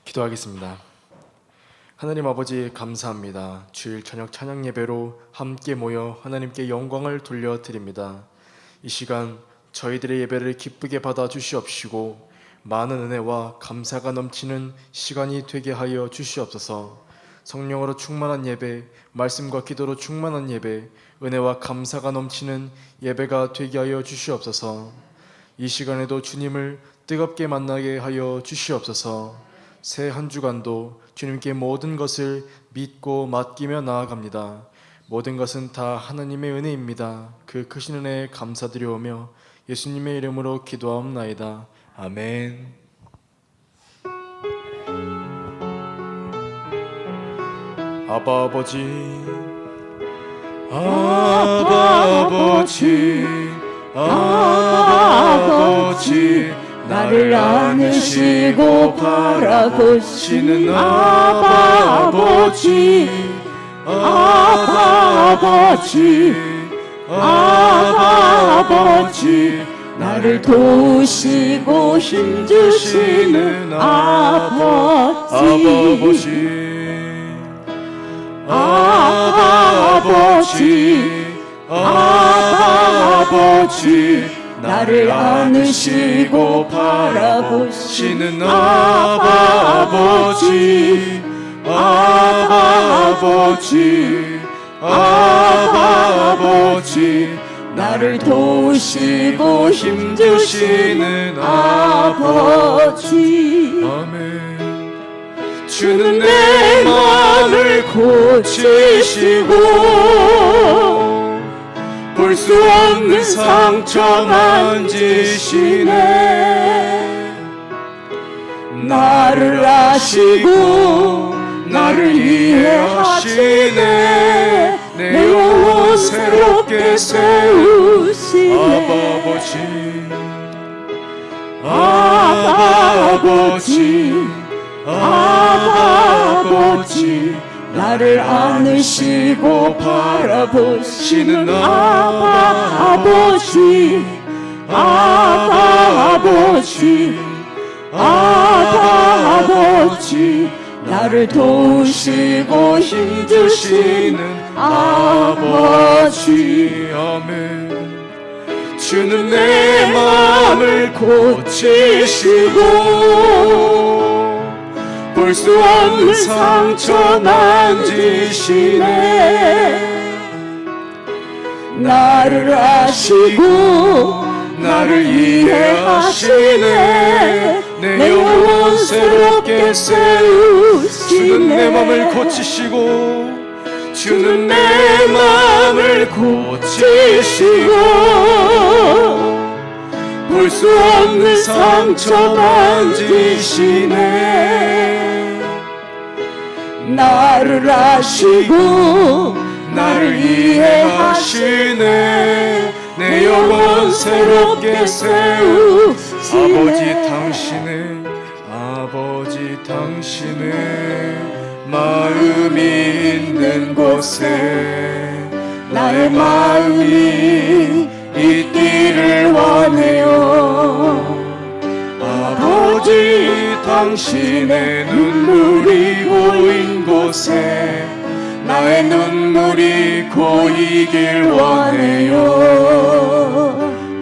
기도하겠습니다. 하나님 아버지 감사합니다. 주일 저녁 찬양 예배로 함께 모여 하나님께 영광을 돌려드립니다. 이 시간 저희들의 예배를 기쁘게 받아 주시옵시고 많은 은혜와 감사가 넘치는 시간이 되게 하여 주시옵소서. 성령으로 충만한 예배, 말씀과 기도로 충만한 예배, 은혜와 감사가 넘치는 예배가 되게 하여 주시옵소서. 이 시간에도 주님을 뜨겁게 만나게 하여 주시옵소서. 새 한 주간도 주님께 모든 것을 믿고 맡기며 나아갑니다. 모든 것은 다 하나님의 은혜입니다. 그 크신 은혜에 감사드려오며 예수님의 이름으로 기도하옵나이다. 아멘. 아바 아버지, 아바 아버지, 아바 아버지, 나를 안으시고 바라보시는 아바 아버지, 아바 아버지, 아바 아버지, 나를 도우시고 힘주시는 아버지, 아바 아버지, 아바 아버지, 나를 안으시고 바라보시는 아바 아버지, 아바 아버지, 아바 아버지, 나를 도우시고 힘주시는 아버지. 아멘. 주는 내 마음을 고치시고 볼 수 없는 상처 만지시네. 나를 아시고 나를 이해하시네. 내 영혼 새롭게 세우시네. 아바 아버지, 아바 아버지, 나를 안으시고 바라보시는 아바 아버지, 아바 아버지, 아바 아버지, 나를 도우시고 힘주시는 아버지. 아멘. 주는 내 마음을 고치시고 볼 수 없는 상처 만지시네. 나를 아시고 나를 이해하시네. 내 영혼 새롭게 세우시네. 주는 내 마음을 고치시고, 주는 내 마음을 고치시고 볼 수 없는 상처 만지시네. 나를 아시고 나를 이해하시네. 내 영혼 새롭게 세우시네. 아버지 당신의 마음이 있는 곳에 나의 마음이 있기를 원해요. 아버지 당신의 눈물이 고인 곳에 나의 눈물이 고이길 원해요.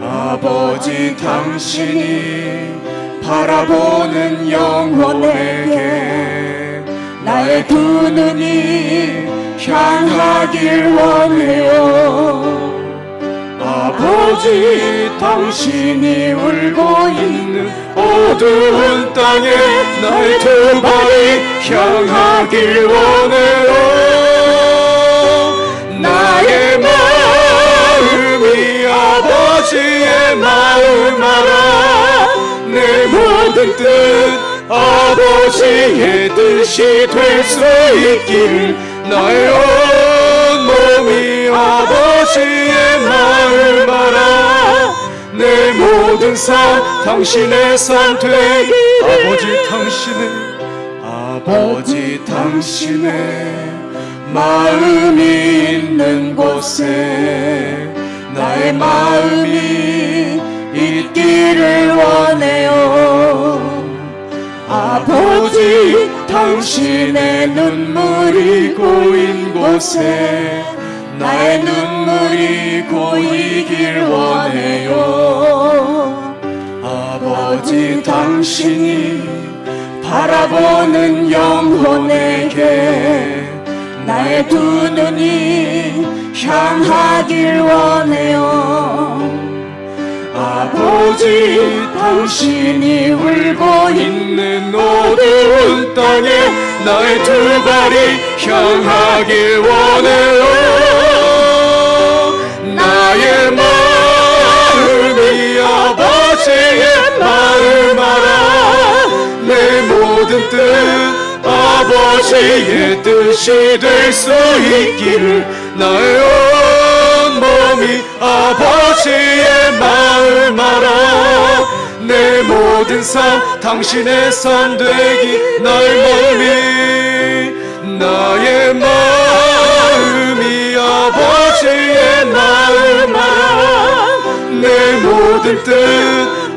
아버지 당신이 바라보는 영혼에게 나의 두 눈이 향하길 원해요. 아버지 당신이 울고 있는 어두운 땅에 나의 두 발이 향하길 원해요. 나의 마음이 아버지의 마음 알아. 내 모든 뜻 아버지의 뜻이 될 수 있기를. 나의 온몸이 아버지의 마음 알아. 내 모든 삶 당신의 삶 되기. 아버지 당신의 마음이 있는 곳에 나의 마음이 있기를 원해요. 아버지 아버지 당신의 눈물이 고인 곳에 나의 눈물이 고이길 원해요. 아버지 당신이 바라보는 영혼에게 나의 두 눈이 향하길 원해요. 아버지 당신이 울고 있는 어두운 땅에 나의 두 발이 향하길 원해요. 나의 마음이 아버지의 마음 알아. 내 모든 뜻 아버지의 뜻이 될 수 있기를 나의 온 몸이 아버지의 마음 알아. 내 모든 삶 당신의 삶 되기 날 멀리. 나의 마음이 아버지의 마음 알아. 내 모든 뜻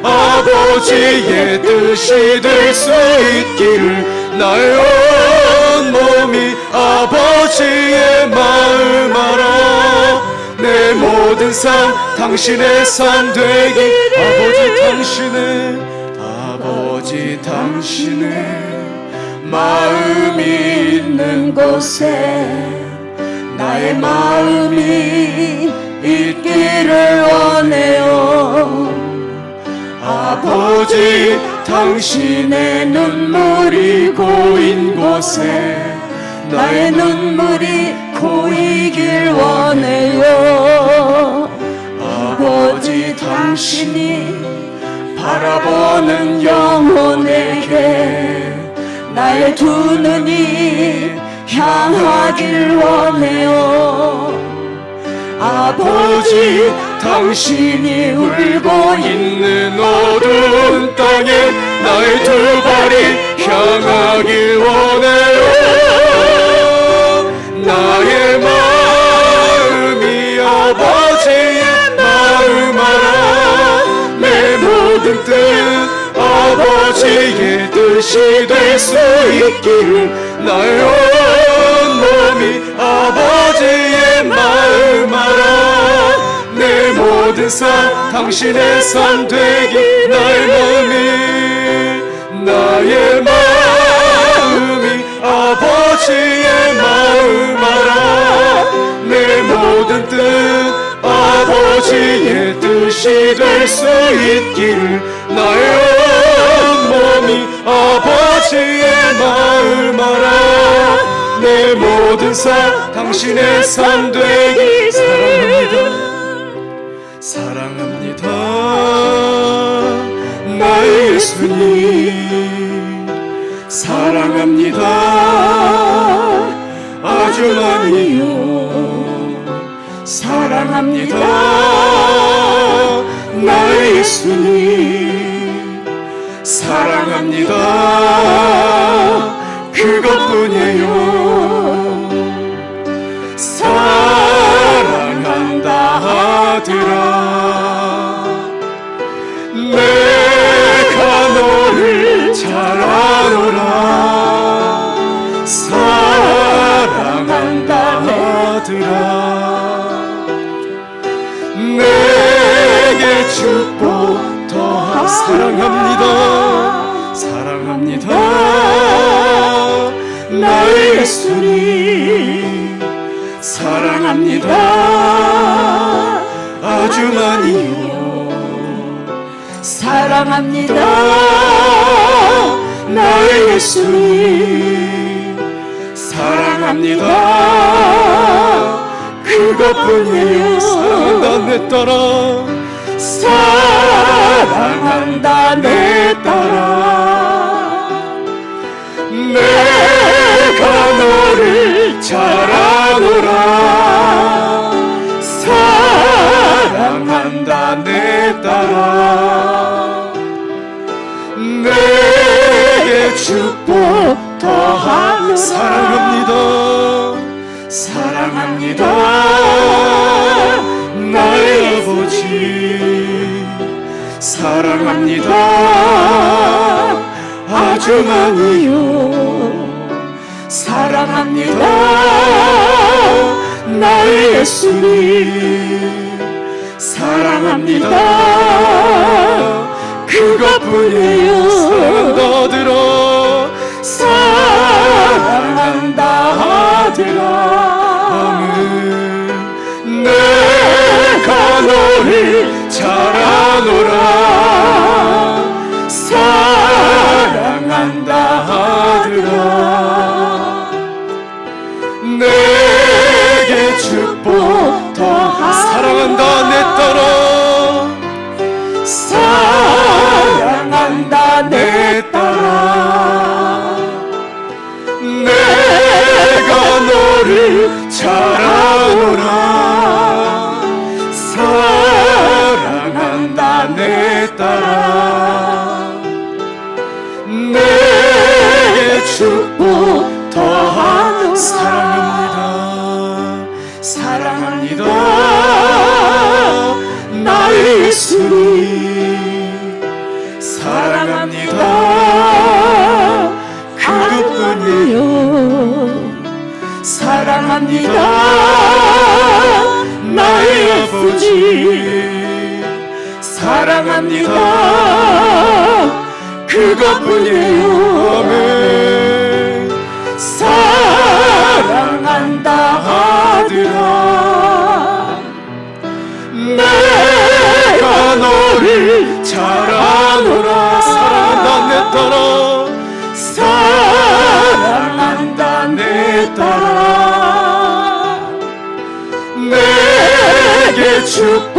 아버지의 뜻이 될 수 있기를 나의 온 몸이 아버지의 마음 알아. 내 모든 삶 당신의 삶 되기. 아버지 당신의 마음이 있는 곳에 나의 마음이 있기를 원해요. 아버지 당신의 눈물이 고인 곳에 나의 눈물이 고이길 원해요. 아버지 당신이 바라보는 영혼에게 나의 두 눈이 향하길 원해요. 아버지 당신이 울고 있는 어두운 땅에 나의 두 발이 향하길 원해요. 나의 마음이 아버지의 마음 알아. 내 모든 뜻 아버지의 뜻이 될 수 있기를 나의 온 몸이 아버지의 마음 알아. 내 모든 삶 당신의 삶 되기 날 멀리. 나의 마음이 아버지의 마음 알아. 내 모든 뜻 아버지의 뜻이 될 수 있기를 나의 온 몸이 아버지의 마음 알아. 내 모든 삶 당신의 삶 되기. 사랑합니다 나의 예수님. 사랑합니다 아주 많이요. 사랑합니다 나의 예수님. 사랑합니다 그것뿐이에요. 사랑한다 아들아 내가 너를 잘 아노라. 사랑한다 아들아 내게 축복 더하. 사랑합니다 사랑합니다 나의 예수님. 사랑합니다 아주 많이요. 사랑합니다 나의 예수님. 사랑합니다 그것뿐이에요. 사랑한다 내 딸아. 사랑한다 내 딸아 내가 너를 잘 아노라. 사랑한다 내 딸아 내게 축복 더하노라. 사랑합니다 사랑합니다 나의 아버지. 사랑합니다 아주 많으요 사랑합니다 나의 예수님 사랑합니다 그것뿐이에요 사랑한다 들어 사랑한다 아들아 내가 너를 잘 아노라 사랑한다 아들아 내게 축복 더하노라 사랑한다 내 딸아 사랑한다 내 딸아 내가 너를 잘 아노라 사랑한다 내 딸아 내게 축복 더하노라 사랑합니다 나의 예수님 사랑합니다 그것뿐이요 사랑합니다 나의 아버지 사랑합니다 그것뿐이에요 아멘 사랑한다 아들아 내가 너를 잘 아노라 사랑한다 내 딸아 사랑한다 내 딸아 내게 축복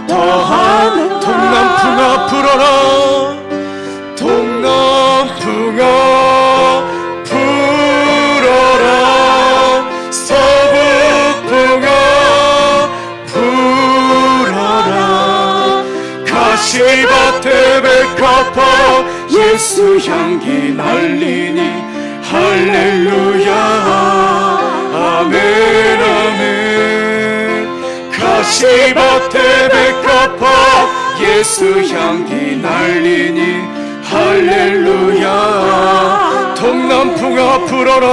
더하노라 동남풍아 불어라 동남풍아 불어라 서북풍아 불어라 가시밭에 백합화 예수 향기 날리니 할렐루야 아멘 아멘 가시밭에 백합화 예수 향기 날리니 할렐루야 동남풍아 불어라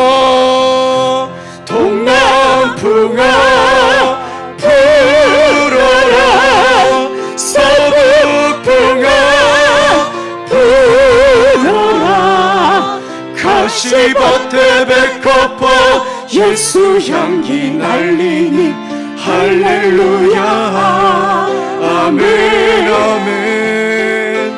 동남풍아 불어라 서북풍아 불어라 가시밭에 백합화 예수 향기 날리니 할렐루야 아멘 아멘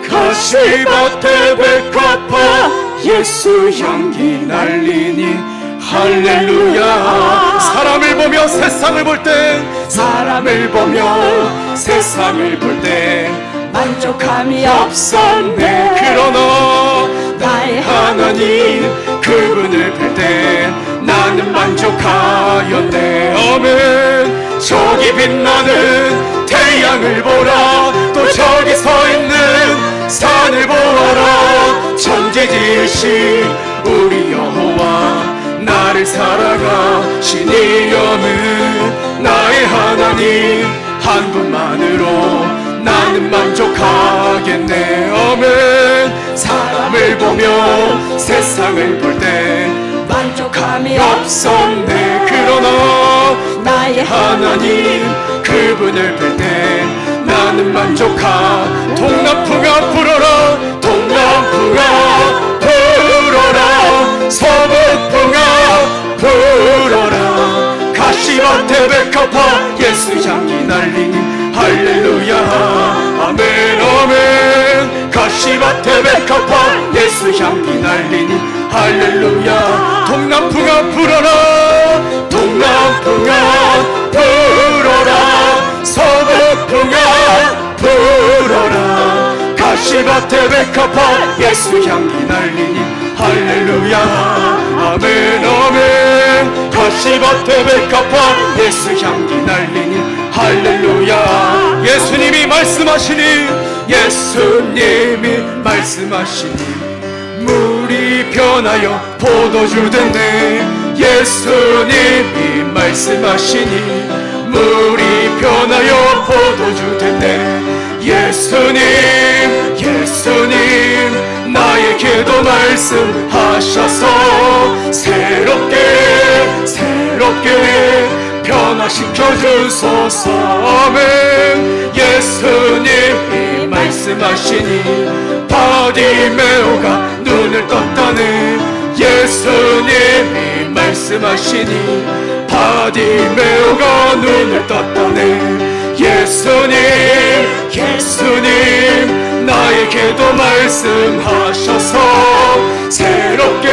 가시밭에 백합화 예수 향기 날리니 할렐루야 사람을 보며 세상을 볼 때 사람을 보며 세상을 볼 때 만족함이 없었네 그러나 나의 하나님 그분을 볼 때 나는 만족하였네 아멘 저기 빛나는 태양을 보라 또 저기 서 있는 산을 보아라 천지 지으신 우리 여호와 나를 사랑하시니여는 나의 하나님 한 분만으로 나는 만족하겠네 아멘 사람을 보며 세상을 볼 때 만족함이 없었네 그러나 나의 하나님 그분을 볼 때 나는 만족하 동남풍아 불어라 동남풍아 불어라 서북풍아 불어라 가시밭에 백합화 예수 향기 날리니 할렐루야 아멘 아멘 가시밭에 백합화 예수 향기 날리니 할렐루야 동남풍아 불어라 동남풍아 불어라 서북풍아 불어라 가시밭에 백합화 예수 향기 날리니 할렐루야 아멘 아멘 가시밭에 백합화 예수 향기 날리니 할렐루야 예수님이 말씀하시니 예수님이 말씀하시니 물이 변하여 포도주 됐네 예수님이 말씀하시니 물이 변하여 포도주 됐네 예수님 예수님 나의 길 나에게도 말씀하셔서 새롭게 변화시켜 주소서. 아멘. 예수님이 말씀하시니 바디메오가 눈을 떴다네. 예수님이 말씀하시니 바디메오가 눈을 떴다네. 예수님 나에게도 말씀하셔서 새롭게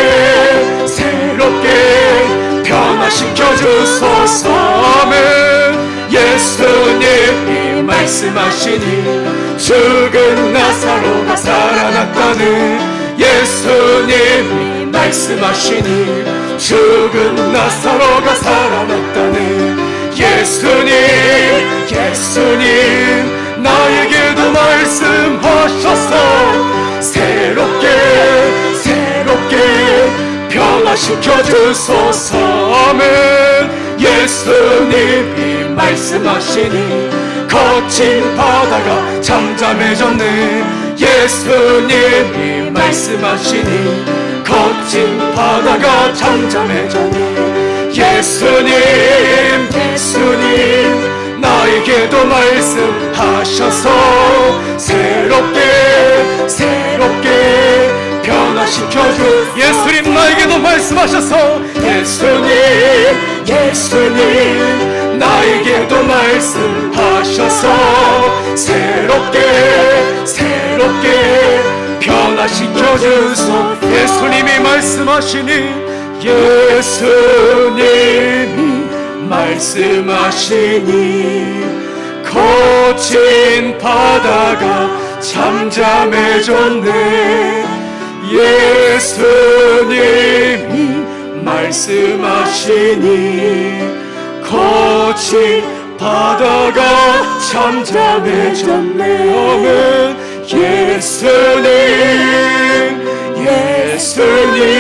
변화시켜 주소서. 아멘. 예수님이 말씀하시니 죽은 나사로가 살아났다네. 예수님이 말씀하시니 죽은 나사로가 살아났다네. 예수님 나에게도 말씀하셔서 새롭게 변화시켜 주소서. 아멘. 예수님이 말씀하시니 거친 바다가 잠잠해졌네. 예수님이 말씀하시니 거친 바다가 잠잠해졌네. 예수님 나에게도 말씀하셔서 새롭게 변화시켜 주. 예수님 나에게도 말씀하셔서 예수님 나에게도 말씀하셔서 새롭게 변화시켜 주소. 예수님이 말씀하시니 거친 바다가 잠잠해졌네. 예수님이 말씀하시니 거친 바다가 잠잠해졌네. 아멘. 예수님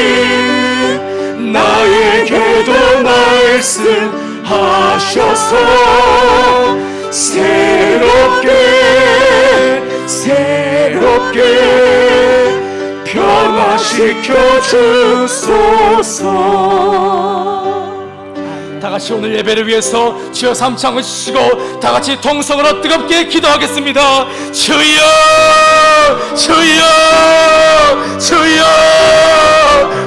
나에게도 말씀하셔서 새롭게 변화시켜 주소서. 다같이 오늘 예배를 위해서 주여 삼창을 주시고 다같이 통성으로 뜨겁게 기도하겠습니다. 주여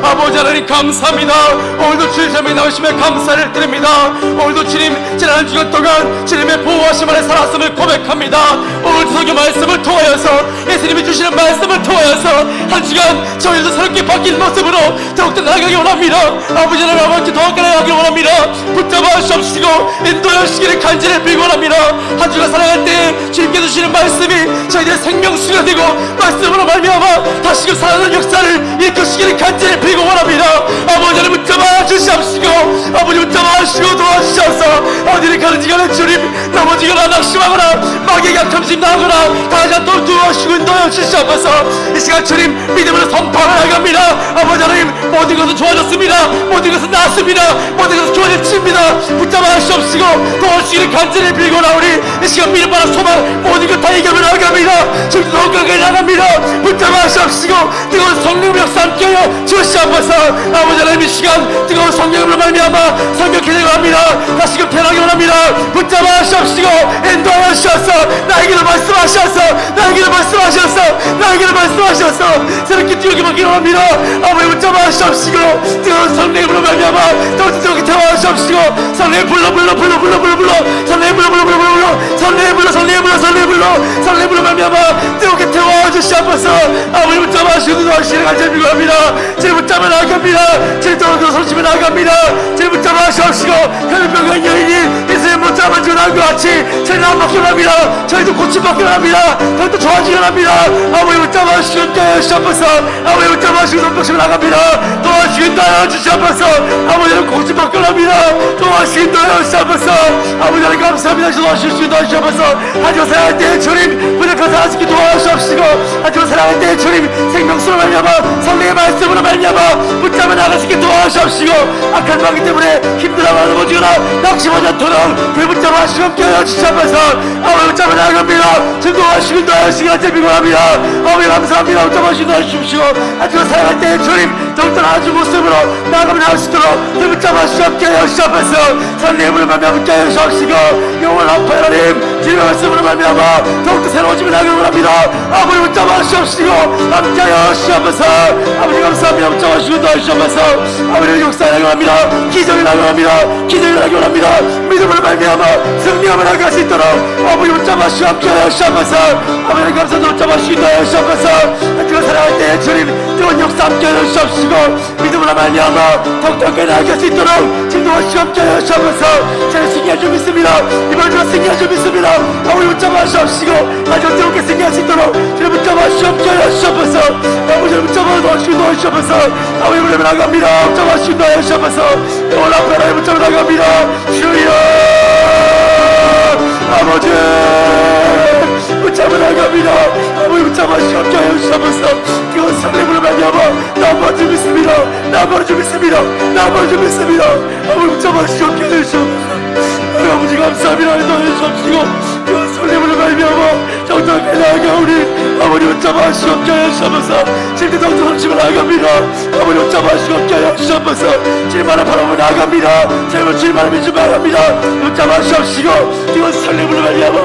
아버지 하나님 감사합니다. 오늘도 주의 자매에 나오시며 감사를 드립니다. 오늘도 주님 지난 한 주간 동안 주님의 보호하심 아래 살았음을 고백합니다. 오늘 성경 말씀을 통하여서 예수님이 주시는 말씀을 통하여서 한 주간 저희도 새롭게 바뀐 모습으로 더욱더 나아가기 원합니다. 아버지 하나님 아버지 더욱더 나아가기 원합니다. 붙잡아 주시고 인도하여 주시기를 간절히 빌고 원합니다. 한 주간 살아갈 때 주님께 주시는 말씀이 저희들의 생명수가 되고 말씀으로 말미암아 다시금 살아나는 역사를 이끄시기를 간절히 빌고 원합니다. 아버지 하나님 붙잡아 주시옵시고 아버지 붙잡아 주시고 도와주셔서 어디를 가는지 가는 주님 넘어지거나 낙심하거나 마귀에게 약함심 당하거나 다시 한번 도와주시고 인도하여 주시옵소서. 이 시간 주님 믿음으로 선포하러 나갑니다. 아버지 하나님 모든 것은 좋아졌습니다. 모든 것은 나았습니다. 모든 것은 좋아졌습니다. 붙잡아 주시옵시고 도와주시기를 간절히 빌고 나오니 이 시간 믿음 바라 소망 모든 것 다 이겨며 나갑니다. 지금도 건강하게 나갑니다. 붙잡아 주시옵시고 뜨거운 성령 역사 함께하여 주시옵소서. 아버지 하나님 이 시간 뜨거운 성령으로 말미암아 성령 기대가 합니다. 다시금 태어나기 원합니다. 붙잡아 주시옵시고 인도하여 주셔서 나에게도 말씀하셔서 새롭게 뛰어오게 받기 원합니다. 아버지 붙잡아 주시옵시고 뜨거운 성령으로 말미암아 더욱더 태워 주시옵시고 성령 불러 성령 불러 말미암아 뜨겁게 태워 주시옵소서. 아버지 붙잡아 주시고 도와주시기를 간절히 빌고합니다. 주님 붙잡아 나아갑니다. 주님 더욱더 손심에 나아갑니다. 주님 붙잡아 주시옵시고 혈병한 여인이 예수님 붙잡아주고 나온 것 같이 저희는 안 받기 원합니다. 저희도 고침받기 원합니다. 더욱더 좋아지기 원합니다. 아버지 붙잡아 주시고 주시옵소서. 아버지 붙잡아 주시고 손복심에 나갑니다. 도와주시고 인도하여 주시옵소서. 아버지는 고침받기 원합니다. 도와주시고 인도하여 주시옵소서. 아버지 하나님 감사합니다. 도와주시고 인도하여 주시옵소서. 하지만 사랑할 때 주님 부족한 사랑하시기 도와주시옵시고 하지만 사랑할 때 주님 생명수로 말미암아 성령의 말씀으로 말미암아 붙잡아 나갈 수 있게 도와주시옵시고 악한 마귀 때문에 힘들어하는 모지거나 낙심하지 않도록 불붙잡아 하시고 함께 하여 주시옵소서. 아버지 붙잡아 나갑니다. 증거하시고 인도하시기 간절히 비고합니다. 아버지 감사합니다. 붙잡아 하시고 인도하시옵시고 하지만 사랑할 때 주님 더욱더 나아진 모습으로 나아가며 나올 수 있도록 불붙잡아 하시고 함께 하여 주시옵소서. 성령의 말미암아 함께 하여 주시옵시고 영원한 아파 하나님 주님의 말씀으로 말미암아 더욱더 새로워지며 나가기 원합니다. 아버지 붙잡아 하시옵시고 함께 하여 주시옵소서. 아버지 감사합니다. 붙잡아 하시고 인도하시옵소서. 아버지 역사하기 원합니다. 기적이 나가기 원합니다. 기적이 나가기 원합니다. 믿음으로 말미암아 승리하며 나갈 수 있도록 아버지 붙잡아 하시고 함께 하여 주시옵소서. 아버지 감사도 붙잡아 하시고 인도하여 주시옵소서. 하지만 사랑할 때 주님 뜨거운 역사 함께 하여 주시옵시고 믿음으로 말미암아 더욱더 함께 나갈 수 있도록 진도하시고 함께 하여 주시옵소서. 저는 승리할 줄 믿습니다. 이번 주가 승리할 줄 믿습니다. 아버지 붙잡아 주시옵시고 마지막 뜨겁게 승리할 수 있도록 저를 붙잡아 주시고 함께 하여 주시옵소서. 아버지를 붙잡아 주시고 도와주시옵소서. 아버지 부르며 나갑니다. 붙잡아 주시고 도와주시옵소서. 영원 앞에 나를 붙잡아 나갑니다. 주여 아버지 붙잡아 나갑니다. 아버지 붙잡아 주시고 함께 하여 주시옵소서. 그건 성령으로 말미암아 나 아버지 줄 믿습니다. 나 아버지 줄 믿습니다. 나 아버지 줄 믿습니다. 아버지 붙잡아 주시고 함께 하여 주시옵소서. 아버지 감사합니다. 인도해 주시옵시고 그 설렘으로 말미암아 정답에 나아가오니 아버지 붙잡아 하시고 함께 하여 주시옵소서. 질때 정답 삼치고 나아갑니다. 아버지 붙잡아 하시고 함께 하여 주시옵소서. 질만을 바라보며 나아갑니다. 제발 질만을 믿지 말합니다. 붙잡아 주시옵시고 이건 설렘으로 말미암아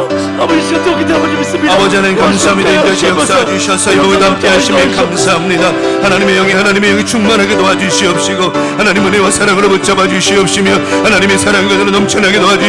아버지 시간 뜨겁기 때문에 아버지 믿습니다. 아버지 하나님 감사합니다. 인도하시 역사 주셔서 이번에 함께 하시면 감사합니다. 하나님의 영이 충만하게 도와주시옵시고 하나님 은혜와 사랑으로 붙잡아 주시옵시며 하나님의 사랑으로 넘쳐나게 도와주시고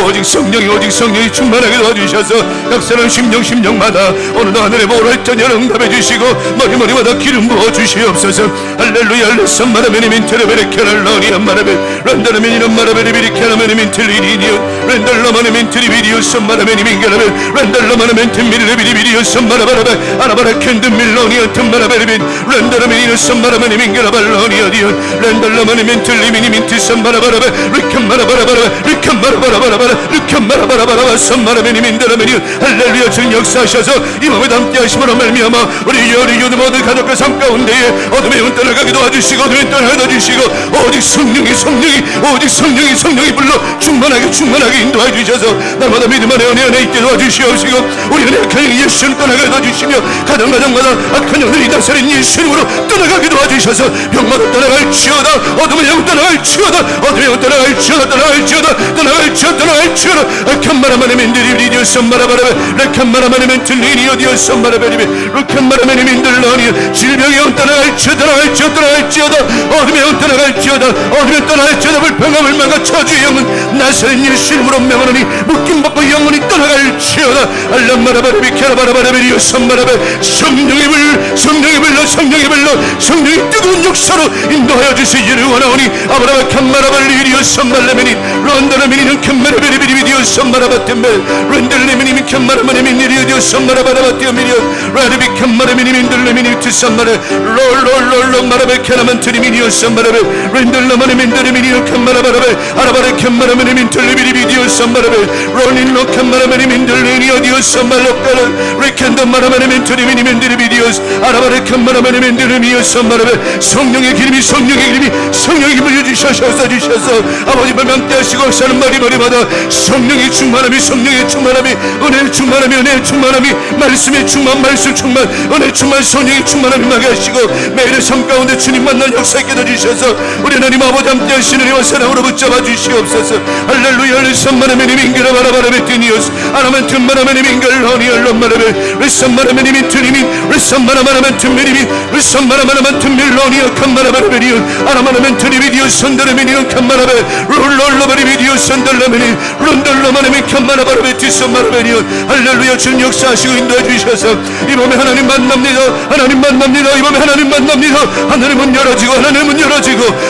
오직 성령이 충만하게 도와주셔서 역사는 심령마다 오늘도 하늘의 모랄전열 응답해 주시고 머리마다 기름 부어 주시옵소서. 할렐루야 할레선 마라메니 민테레베레 캐랄러니안 마라베 란다라메니 런 마라베리 비리캐라메니 민텔리니니온 란달라마네 민트리비디오스 마라메니 민게라베 란달라마네 민트미리비리비디오스 마라바라베 아라바라 캔드 밀로니언 마라베리빈 란다라메니노스 마라메니 민게라발로니아디온 란달라마네 민틀리미니 민티스 마라바라베 리칸 마라바라바라베 리칸 마라바라바라바라 리칸 마라바라바라바 선마라메니 민데라메니 할렐루야. 주님 역사하셔서 이 몸에 담게 하심으로 말미암아 우리 유대 모든 가족과 삶 가운데에 어둠의 영 떠나가게 도와주시고 어둠의 떠나가게 도와주시고 오직 성령이 불러 충만하게 인도해 주셔서 날마다 믿음 안에 은혜 안에 있게 도와주시옵시고 우리는 악한 영 예수님 떠나가게 도와주시며 가정마다 악한 영들이 다스린 예수님으로 떠나가게 도와주셔서 병마다 떠나갈지어다 어둠의 영 떠나갈지어다 어둠의 영 떠나갈지어다 악한 마라마네 민들이 리디오스 마라바라베 렉한 마라마네 민틀리니오 디오스 마라베리베 룩한 마라마네 민들러니 질병의 영 떠나갈지어다 어둠의 영 떠나갈지어다 불평함을 막아 주의 영은 나사렛 예수님으로 명하노니 묶임받고 영원히 떠나갈지어다 알람마라바라비 캐라바라바라베리오 선마라베 성령의 불러 성령의 뜨거운 역사로 인도하여 주시기를 원하오니 아브라바 칸마라발리리오 선말레메니 런다라미니는 칸마라베리비리비디오 선마라바템베 런델레미니 칸마라마네미니리오 선마라바라바티오미리오 라르비 칸마라미니민들레미니 티선마레 롤롤롤로 마라베 캐나만트리미니오 선마라베 렌델라마네민데레미니오 칸마라바라베 아라바레 칸마라마네민틀레비리비디오 선마라베 롤린로 칸마라마네민들레니오 디오 선말로페레 리켄드 마라마네민트리미니민드리비디오스 아라바레 칸마라마네민드레미오 선마라베 성령의 기름이 물려주셔서 아버지 말mente 하시고 사는 머리마다 성령의 충만함이 은혜의 충만함이 말씀의 충만 은혜 충만 성령의 충만함이 임하게 하시고 매일의 삶 가운데 주님 만난 역사 있게 해주셔서 우리 하나님 아버지 함께 하시는 은혜와 사랑으로 붙잡아 주시옵소서. 할렐루야 리선마라메니 민게라 바라바라베 티니오스 아라멘트 마라메니 민겔로니 알론마라베 리선마라메니 민트리민 리선마라마라멘트 미리민 리선마라마라멘트 밀로니어 칸마라바라베리온 아라마라멘트 리비디오 선다라메니온 칸마라베 롤롤로바리비디오 선달라메니 론달라마라메 칸마라바라베 티선마라베리온 할렐루야. 주님 역사하시고 인도해 주셔서 이 몸에 하나님 만납니다. 이 몸에 하나님 만납니다. 하늘의 문 열어지고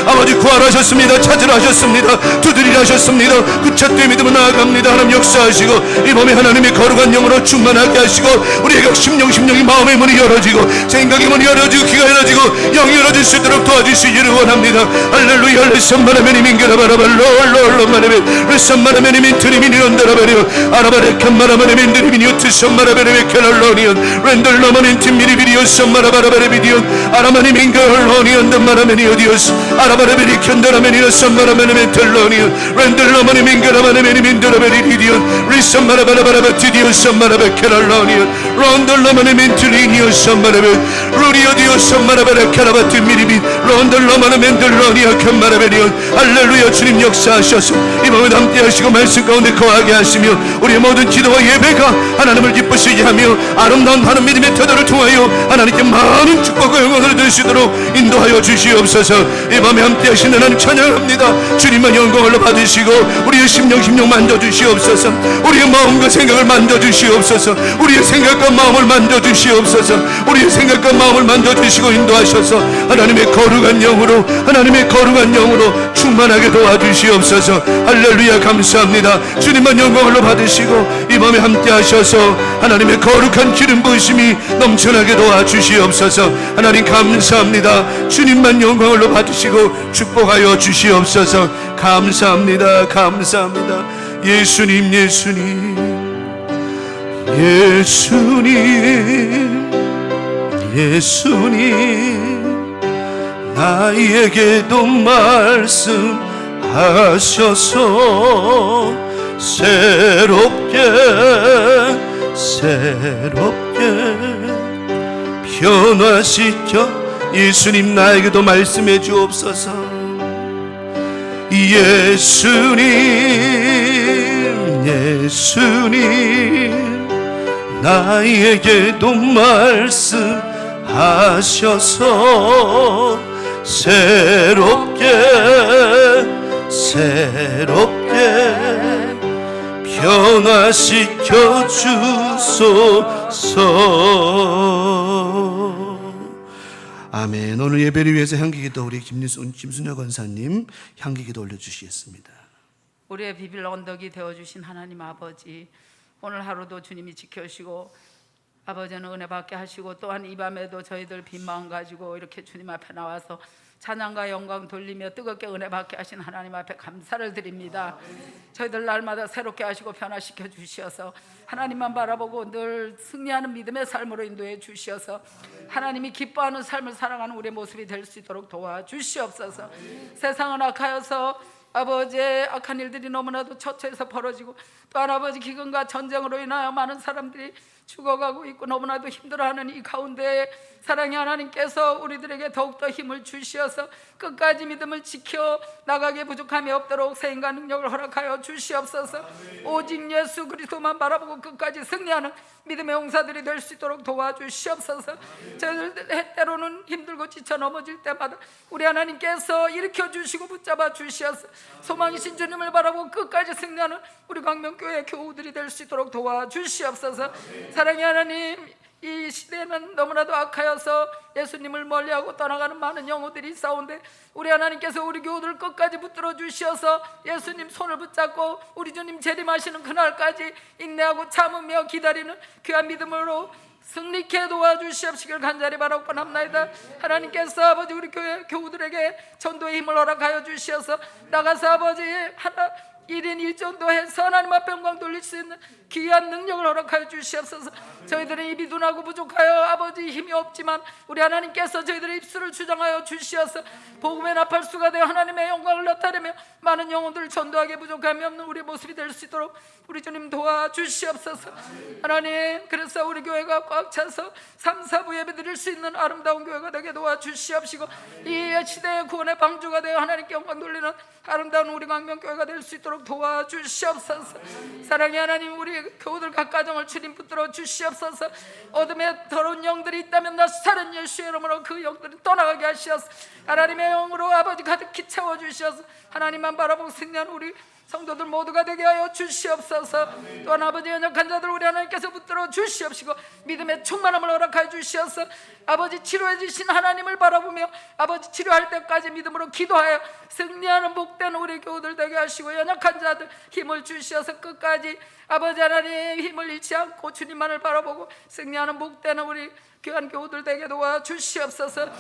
아버지 구하라셨습니다. 찾으라 하셨습니다. 두드리라 하셨습니다. 그 찻대 믿음으로 나아갑니다. 하나님 역사하시고 이 몸에 하나님의 거룩한 영으로 충만하게 하시고 우리의 각 심령이 마음의 문이 열어지고 생각의 문이 열어지고 귀가 열어지고 영이 열어질 수 있도록 도와주시기를 원합니다. 할렐루야. 레선마라메니 민가라바라발로로로마레메 레선마라메니 민트리미니 런다라바리오 아라바레 칸마라메니 민드리미니 오트선마라베레 켈럴로니온 렌들로마닌 팀미리비리오 선마라바라바레비디온 아라마니 민가rol로니온 던마라메니 오디오스 아라바레베리 켄다라메니오 선마라메니 멘텔로니온 렌들로마니 민가라마네메니 민드라베리디온 리선마라바라바라바티디오 선마라베 켈럴로니온 런들로마니 민트리니오 선마라베 루리오디오 선마라바레 켈라바티 미리비 런들로마니 멘들로니오 켄마라베리온 할렐루야. 주님 역사하셔서 이 밤에 함께 하시고 말씀 가운데 거하게 하시며 우리의 모든 기도와 예배가 하나님을 기쁘시게 하며 아름다운 하나님 믿음의 태도를 통하여 하나님께 많은 축복과 영광을 드시도록 인도하여 주시옵소서. 이 밤에 함께 하시는 하나님 찬양합니다. 주님만 영광을 받으시고 우리의 심령 만져주시옵소서. 우리의 마음과 생각을 만져주시옵소서. 우리의 생각과 마음을 만져주시옵소서. 우리의 생각과 마음을 만져주시고 인도하셔서 하나님의 거룩한 영으로 충만하게 도와주시옵소서. 할렐루야. 감사합니다. 주님만 영광을 받으시고 이 밤에 함께 하셔서 하나님의 거룩한 기름 부으심이 넘쳐나게 도와주시옵소서. 하나님 감사합니다. 주님만 영광을 받으시고 축복하여 주시옵소서. 감사합니다. 예수님 나에게도 말씀하셔서 새롭게 변화시켜 예수님 나에게도 말씀해 주옵소서. 예수님 나에게도 말씀하셔서 새롭게 변화시켜 주소서. 아멘. 오늘 예배를 위해서 향기기도 우리 김순여 권사님 향기기도 올려주시겠습니다. 우리의 비빌 언덕이 되어주신 하나님 아버지, 오늘 하루도 주님이 지켜주시고 아버지는 은혜 받게 하시고 또한 이 밤에도 저희들 빈 마음 가지고 이렇게 주님 앞에 나와서 찬양과 영광 돌리며 뜨겁게 은혜 받게 하신 하나님 앞에 감사를 드립니다. 저희들 날마다 새롭게 하시고 변화시켜 주시어서 하나님만 바라보고 늘 승리하는 믿음의 삶으로 인도해 주시어서 하나님이 기뻐하는 삶을 살아가는 우리의 모습이 될 수 있도록 도와주시옵소서. 세상은 악하여서 아버지의 악한 일들이 너무나도 처처해서 벌어지고 또한 아버지 기근과 전쟁으로 인하여 많은 사람들이 죽어가고 있고 너무나도 힘들어하는 이 가운데 사랑의 하나님께서 우리들에게 더욱더 힘을 주시어서 끝까지 믿음을 지켜 나가기에 부족함이 없도록 세인과 능력을 허락하여 주시옵소서. 오직 예수 그리스도만 바라보고 끝까지 승리하는 믿음의 용사들이 될 수 있도록 도와주시옵소서. 저희들 때로는 힘들고 지쳐 넘어질 때마다 우리 하나님께서 일으켜 주시고 붙잡아 주시어서 소망이신 주님을 바라보고 끝까지 승리하는 우리 광명교회 교우들이 될 수 있도록 도와주시옵소서. 사랑의 하나님, 이 시대는 너무나도 악하여서 예수님을 멀리하고 떠나가는 많은 영혼들이 있사온데 우리 하나님께서 우리 교우들 끝까지 붙들어 주시어서 예수님 손을 붙잡고 우리 주님 재림하시는 그날까지 인내하고 참으며 기다리는 귀한 믿음으로 승리케 도와주시옵시길 간절히 바라고 원합나이다. 하나님께서 아버지 우리 교회 교우들에게 전도의 힘을 허락하여 주시어서 나가서 아버지 하나 1인 1전도해서 하나님 앞에 영광 돌릴 수 있는 귀한 능력을 허락하여 주시옵소서. 저희들은 입이 둔하고 부족하여 아버지 힘이 없지만 우리 하나님께서 저희들의 입술을 주장하여 주시어서 복음의 나팔수가 되어 하나님의 영광을 나타내며 많은 영혼들을 전도하게 부족함이 없는 우리의 모습이 될 수 있도록 우리 주님 도와주시옵소서. 하나님, 그래서 우리 교회가 꽉 차서 3, 4부 예배 드릴 수 있는 아름다운 교회가 되게 도와주시옵시고 이 시대의 구원의 방주가 되어 하나님께 영광 돌리는 아름다운 우리 광명교회가 될 수 있도록 도와주시옵소서. 사랑의 하나님, 우리 교우들 각 가정을 주님 붙들어 주시옵소서. 어둠에 더러운 영들이 있다면 나사는 예수의 이름으로 그 영들을 떠나가게 하시옵소서. 하나님의 영으로 아버지 가득히 채워주시옵소서. 하나님만 바라보고 승리한 우리 성도들 모두가 되게 하여 주시옵소서. 또한 아버지 연약한 자들 우리 하나님께서 붙들어 주시옵시고 믿음의 충만함을 허락하여 주시옵소서. 아버지 치료해 주신 하나님을 바라보며 아버지 치료할 때까지 믿음으로 기도하여 승리하는 복된 우리 교우들 되게 하시고 연약한 자들 힘을 주시어서 끝까지 아버지 하나님 힘을 잃지 않고 주님만을 바라보고 승리하는 복되는 우리 귀한 교우들 되게 도와 주시옵소서.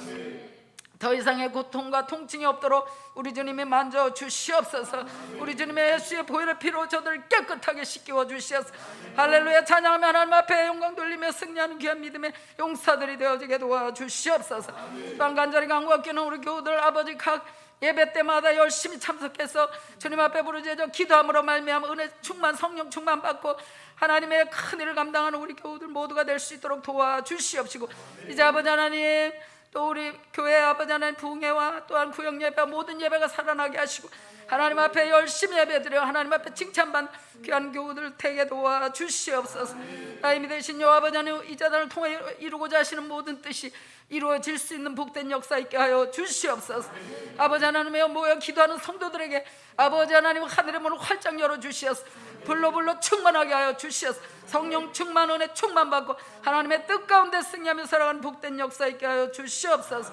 더 이상의 고통과 통증이 없도록 우리 주님이 만져 주시옵소서. 우리 주님의 예수의 보혈의 피로 저들을 깨끗하게 씻겨 주시옵소서. 할렐루야. 찬양하며 하나님 앞에 영광 돌리며 승리하는 귀한 믿음의 용사들이 되어지게 도와 주시옵소서. 또한 간절히 간구하기는 우리 교우들 아버지 각 예배 때마다 열심히 참석해서 주님 앞에 부르짖어 기도함으로 말미암아 은혜 충만 성령 충만 받고 하나님의 큰 일을 감당하는 우리 교우들 모두가 될 수 있도록 도와주시옵시고 이제 아버지 하나님 또 우리 교회 아버지 하나님 부흥회와 또한 구역 예배 모든 예배가 살아나게 하시고 하나님 앞에 열심히 예배드려 하나님 앞에 칭찬받는 귀한 교우들 되게 도와주시옵소서. 나임이 되신 여호와 아버지 하나님 이 자단을 통해 이루고자 하시는 모든 뜻이 이루어질 수 있는 복된 역사 있게 하여 주시옵소서. 아버지 하나님의 모여 기도하는 성도들에게 아버지 하나님 하늘의 문을 활짝 열어주시옵소서. 불로 충만하게 하여 주시옵소서. 성령 충만 은혜 충만 받고 하나님의 뜻 가운데 승리하며 살아가는 복된 역사 있게 하여 주시옵소서.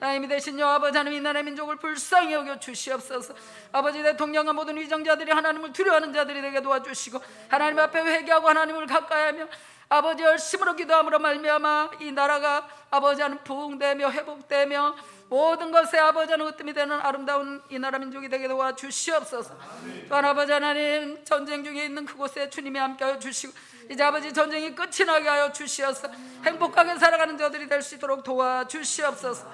하나님이 되신 여호와 아버지 하나님 이 나라의 민족을 불쌍히 여겨 주시옵소서. 아버지 대통령과 모든 위정자들이 하나님을 두려워하는 자들이 되게 도와주시고 하나님 앞에 회개하고 하나님을 가까이하며 아버지 열심으로 기도함으로 말미암아 이 나라가 아버지 하나님 부흥되며 회복되며 모든 것에 아버지 하나님 으뜸이 되는 아름다운 이 나라 민족이 되게 도와주시옵소서. 또한 아버지 하나님 전쟁 중에 있는 그곳에 주님이 함께하여 주시고 이제 아버지 전쟁이 끝이 나게 하여 주시옵소서. 행복하게 살아가는 자들이 될 수 있도록 도와주시옵소서.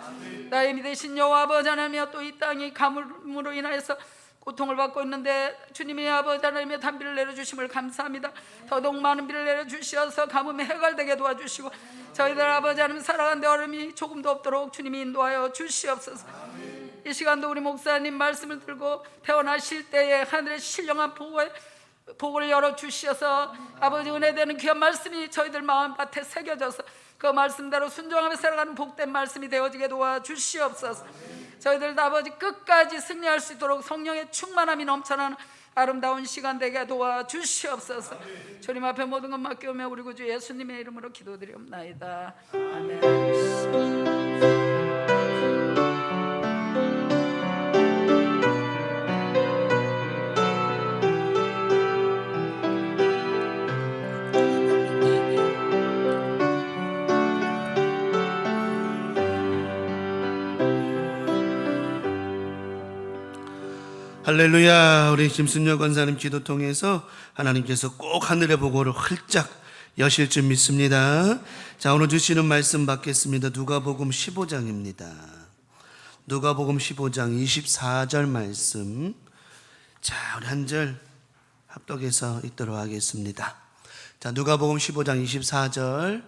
나의 믿으신 여호와 아버지 하나님이여 또 이 땅이 가뭄으로 인하여서 고통을 받고 있는데 주님이 아버지 하나님의 단비를 내려주심을 감사합니다. 더더욱 많은 비를 내려주시어서 가뭄이 해갈되게 도와주시고 저희들 아버지 하나님 살아가는데 얼음이 조금도 없도록 주님이 인도하여 주시옵소서. 이 시간도 우리 목사님 말씀을 들고 태어나실 때에 하늘의 신령한 복을 열어주시어서 아버지 은혜되는 귀한 말씀이 저희들 마음밭에 새겨져서 그 말씀대로 순종하며 살아가는 복된 말씀이 되어지게 도와주시옵소서. 저희들도 아버지 끝까지 승리할 수 있도록 성령의 충만함이 넘쳐나는 아름다운 시간 되게 도와주시옵소서. 주님 앞에 모든 것 맡겨오며 우리 구주 예수님의 이름으로 기도드리옵나이다. 아멘. 할렐루야. 우리 김순녀 권사님 기도 통해서 하나님께서 꼭 하늘의 보고를 활짝 여실 줄 믿습니다. 자, 오늘 주시는 말씀 받겠습니다. 누가복음 15장입니다. 누가복음 15장 24절 말씀. 자, 우리 한 절 합독해서 읽도록 하겠습니다. 자, 누가복음 15장 24절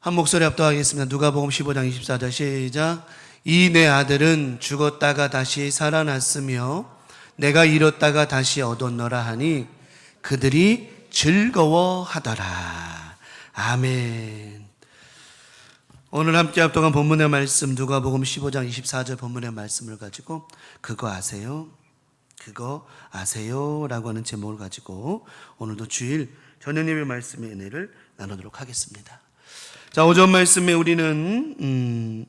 한 목소리 합독하겠습니다. 누가복음 15장 24절 시작. 이 내 아들은 죽었다가 다시 살아났으며 내가 잃었다가 다시 얻었노라 하니 그들이 즐거워하더라. 아멘. 오늘 함께 합독한 본문의 말씀 누가복음 15장 24절 본문의 말씀을 가지고 그거 아세요? 그거 아세요? 라고 하는 제목을 가지고 오늘도 주일 저녁 예배 말씀의 은혜를 나누도록 하겠습니다. 자, 오전 말씀에 우리는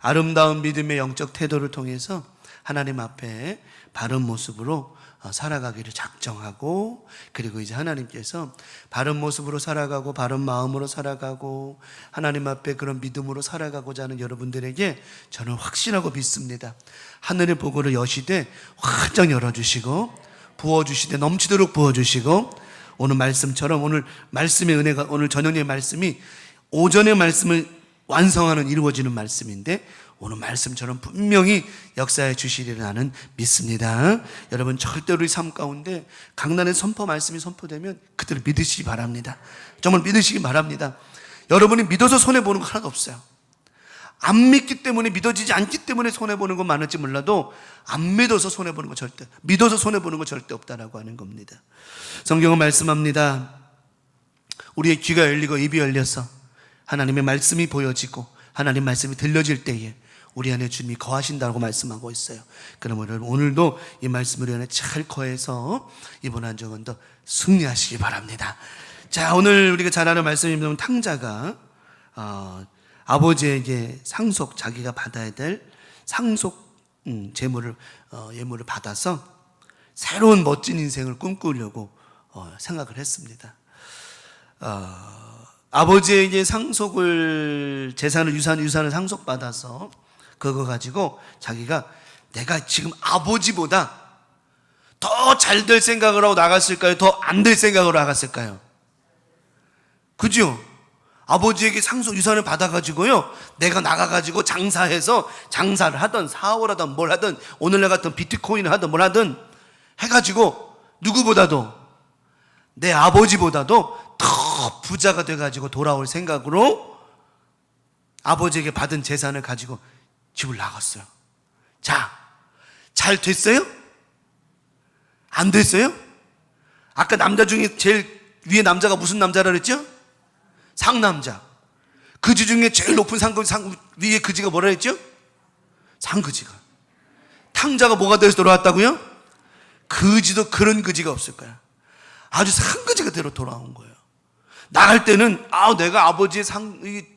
아름다운 믿음의 영적 태도를 통해서 하나님 앞에 바른 모습으로 살아가기를 작정하고 그리고 이제 하나님께서 바른 모습으로 살아가고 바른 마음으로 살아가고 하나님 앞에 그런 믿음으로 살아가고자 하는 여러분들에게 저는 확신하고 믿습니다. 하늘의 보고를 여시되 활짝 열어주시고 부어주시되 넘치도록 부어주시고 오늘 말씀처럼 오늘 말씀의 은혜가 오늘 저녁의 말씀이 오전의 말씀을 완성하는 이루어지는 말씀인데 오늘 말씀처럼 분명히 역사해 주시리라 나는 믿습니다. 여러분 절대로 우리 삶 가운데 강단의 선포 말씀이 선포되면 그들을 믿으시기 바랍니다. 정말 믿으시기 바랍니다. 여러분이 믿어서 손해보는 거 하나도 없어요. 안 믿기 때문에 믿어지지 않기 때문에 손해보는 건 많을지 몰라도 안 믿어서 손해보는 거 절대 믿어서 손해보는 거 절대 없다라고 하는 겁니다. 성경은 말씀합니다. 우리의 귀가 열리고 입이 열려서 하나님의 말씀이 보여지고 하나님 말씀이 들려질 때에 우리 안에 주님이 거하신다고 말씀하고 있어요. 그러면 여러분 오늘도 이 말씀을 우리 안에 잘 거해서 이번 한 주간 더 승리하시기 바랍니다. 자, 오늘 우리가 잘 아는 말씀입니다. 탕자가 아버지에게 상속, 자기가 받아야 될 상속 예물을 받아서 새로운 멋진 인생을 꿈꾸려고 생각을 했습니다. 아버지에게 상속을, 재산을, 유산을 상속받아서 그거 가지고 자기가 내가 지금 아버지보다 더 잘 될 생각을 하고 나갔을까요? 더 안 될 생각으로 나갔을까요? 그죠? 아버지에게 상속 유산을 받아가지고요, 내가 나가가지고 장사를 하든 사업을 하든 뭘 하든, 오늘날 같은 비트코인을 하든 뭘 하든 해가지고 누구보다도, 내 아버지보다도 더 부자가 돼가지고 돌아올 생각으로 아버지에게 받은 재산을 가지고 집을 나갔어요. 자, 잘 됐어요? 안 됐어요? 아까 남자 중에 제일 위에 남자가 무슨 남자라 그랬죠? 상남자. 그지 중에 제일 높은 위에 그지가 뭐라 했죠? 상그지가. 탕자가 뭐가 돼서 돌아왔다고요? 그지도 그런 그지가 없을 거야. 아주 상그지가 되러 돌아온 거예요. 나갈 때는 내가 아버지의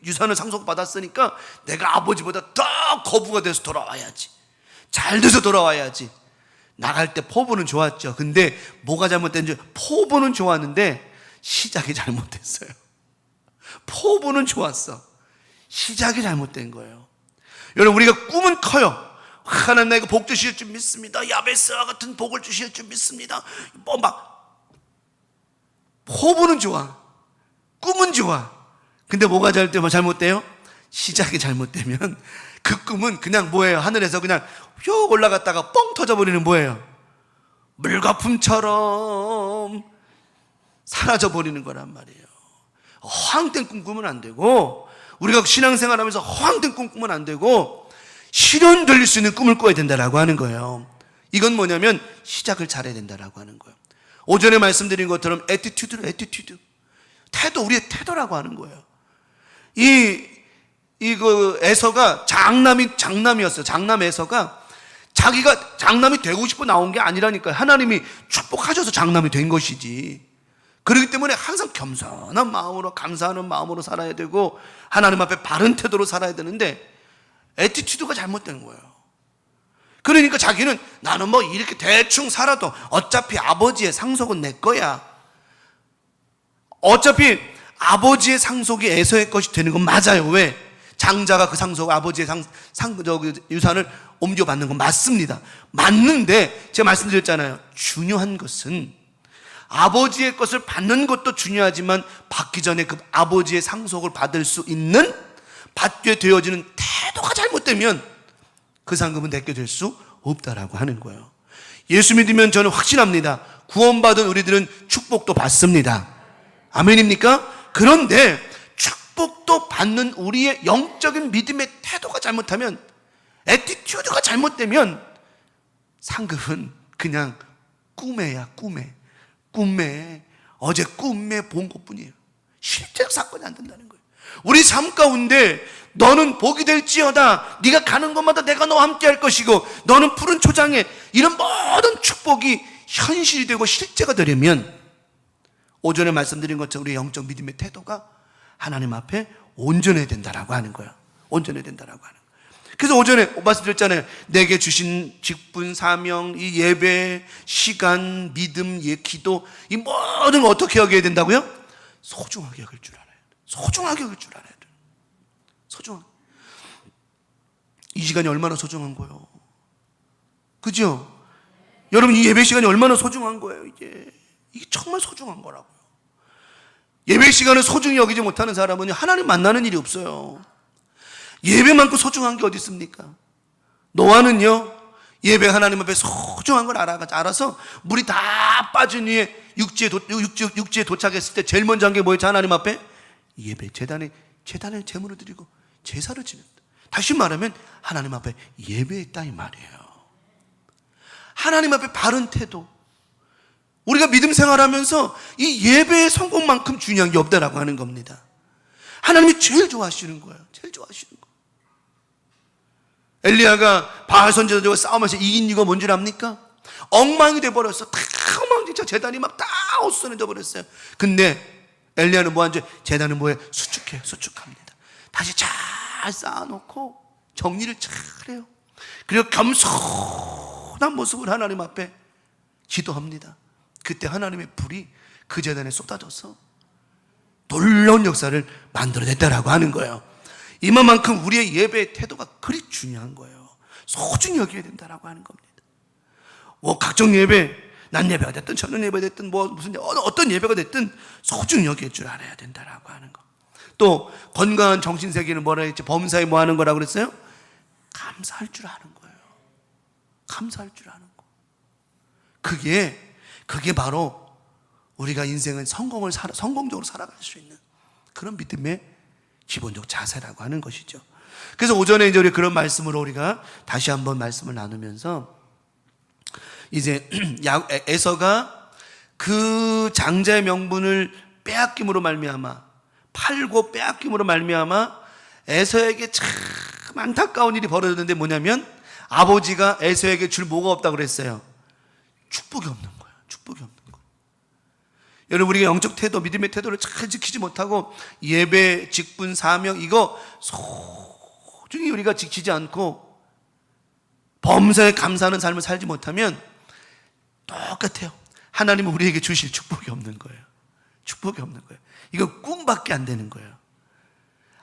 유산을 상속받았으니까 내가 아버지보다 더 거부가 돼서 돌아와야지, 잘 돼서 돌아와야지. 나갈 때 포부는 좋았죠. 근데 뭐가 잘못된지, 포부는 좋았는데 시작이 잘못됐어요. 포부는 좋았어, 시작이 잘못된 거예요. 여러분, 우리가 꿈은 커요. 하나님 나에게 복 주실 줄 믿습니다. 야베스와 같은 복을 주실 줄 믿습니다. 포부는 좋아, 꿈은 좋아. 근데 뭐가 잘못돼요? 시작이 잘못되면 그 꿈은 그냥 뭐예요? 하늘에서 그냥 휙 올라갔다가 뻥 터져버리는 뭐예요? 물거품처럼 사라져버리는 거란 말이에요. 허황된 꿈 꾸면 안 되고, 우리가 신앙생활하면서 허황된 꿈 꾸면 안 되고, 실현될 수 있는 꿈을 꿔야 된다라고 하는 거예요. 이건 뭐냐면 시작을 잘해야 된다라고 하는 거예요. 오전에 말씀드린 것처럼 애티튜드, 태도, 우리의 태도라고 하는 거예요. 에서가 장남이었어요. 장남 에서가 자기가 장남이 되고 싶어 나온 게 아니라니까요. 하나님이 축복하셔서 장남이 된 것이지. 그렇기 때문에 항상 겸손한 마음으로, 감사하는 마음으로 살아야 되고, 하나님 앞에 바른 태도로 살아야 되는데 애티튜드가 잘못된 거예요. 그러니까 자기는 나는 뭐 이렇게 대충 살아도 어차피 아버지의 상속은 내 거야. 어차피 아버지의 상속이 에서의 것이 되는 건 맞아요. 왜? 장자가 그 상속, 아버지의 유산을 옮겨받는 건 맞습니다. 맞는데 제가 말씀드렸잖아요. 중요한 것은 아버지의 것을 받는 것도 중요하지만 받기 전에 그 아버지의 상속을 받을 수 있는, 받게 되어지는 태도가 잘못되면 그 상급은 내게 될 수 없다라고 하는 거예요. 예수 믿으면 저는 확신합니다. 구원받은 우리들은 축복도 받습니다. 아멘입니까? 그런데 축복도 받는 우리의 영적인 믿음의 태도가 잘못하면, 애티튜드가 잘못되면 상급은 그냥 꿈에야, 꿈에 어제 꿈에 본 것뿐이에요. 실제로 사건이 안 된다는 거예요. 우리 삶 가운데 너는 복이 될지어다, 네가 가는 곳마다 내가 너와 함께 할 것이고, 너는 푸른 초장에, 이런 모든 축복이 현실이 되고 실제가 되려면 오전에 말씀드린 것처럼 우리의 영적 믿음의 태도가 하나님 앞에 온전해야 된다라고 하는 거예요. 온전해야 된다라고 하는 거예요. 그래서 오전에 말씀드렸잖아요. 내게 주신 직분, 사명, 이 예배, 시간, 믿음, 기도, 이 모든 걸 어떻게 여겨야 된다고요? 소중하게 여길 줄 알아야 돼요. 소중하게 여길 줄 알아야 돼요. 소중하게. 이 시간이 얼마나 소중한 거예요. 그죠? 여러분, 이 예배 시간이 얼마나 소중한 거예요. 이게 정말 소중한 거라고요. 예배 시간을 소중히 여기지 못하는 사람은 하나님 만나는 일이 없어요. 예배만큼 소중한 게 어디 있습니까? 노아는요, 예배 하나님 앞에 소중한 걸 알아서 물이 다 빠진 후에 육지에 도착했을 때 제일 먼저 한 게 뭐였죠? 하나님 앞에 예배, 재단에 제물을 드리고 제사를 지낸다. 다시 말하면 하나님 앞에 예배했다 이 말이에요. 하나님 앞에 바른 태도. 우리가 믿음 생활하면서 이 예배의 성공만큼 중요한 게 없다라고 하는 겁니다. 하나님이 제일 좋아하시는 거예요. 제일 좋아하시는 거. 엘리야가 바알 선지자들과 싸우면서 이긴 이유가 뭔 줄 압니까? 엉망이 돼버렸어. 다 엉망진창, 재단이 막 다 어수선해져 버렸어요. 근데 엘리야는 뭐한 줄? 재단은 뭐해? 수축합니다. 다시 잘 쌓아놓고 정리를 잘해요. 그리고 겸손한 모습을 하나님 앞에 기도합니다. 그때 하나님의 불이 그 재단에 쏟아져서 놀라운 역사를 만들어냈다라고 하는 거예요. 이만큼 우리의 예배의 태도가 그리 중요한 거예요. 소중히 여겨야 된다라고 하는 겁니다. 뭐 각종 예배, 난 예배가 됐든 저녁 예배가 됐든 뭐 무슨 어떤 예배가 됐든 소중히 여길 줄 알아야 된다라고 하는 거. 또 건강한 정신세계는 뭐라 했지? 범사에 뭐 하는 거라고 그랬어요? 감사할 줄 아는 거예요. 감사할 줄 아는 거. 그게 바로 우리가 인생은 성공적으로 살아갈 수 있는 그런 믿음의 기본적 자세라고 하는 것이죠. 그래서 오전에 이제 우리 그런 말씀으로 우리가 다시 한번 말씀을 나누면서 이제 에서가 그 장자의 명분을 빼앗김으로 말미암아, 팔고 빼앗김으로 말미암아 에서에게 참 안타까운 일이 벌어졌는데 뭐냐면 아버지가 에서에게 줄 뭐가 없다고 그랬어요? 축복이 없는 거예요. 축복이 없는 거예요. 여러분, 우리가 영적 태도, 믿음의 태도를 잘 지키지 못하고 예배, 직분, 사명 이거 소중히 우리가 지키지 않고 범사에 감사하는 삶을 살지 못하면 똑같아요. 하나님은 우리에게 주실 축복이 없는 거예요. 축복이 없는 거예요. 이거 꿈밖에 안 되는 거예요.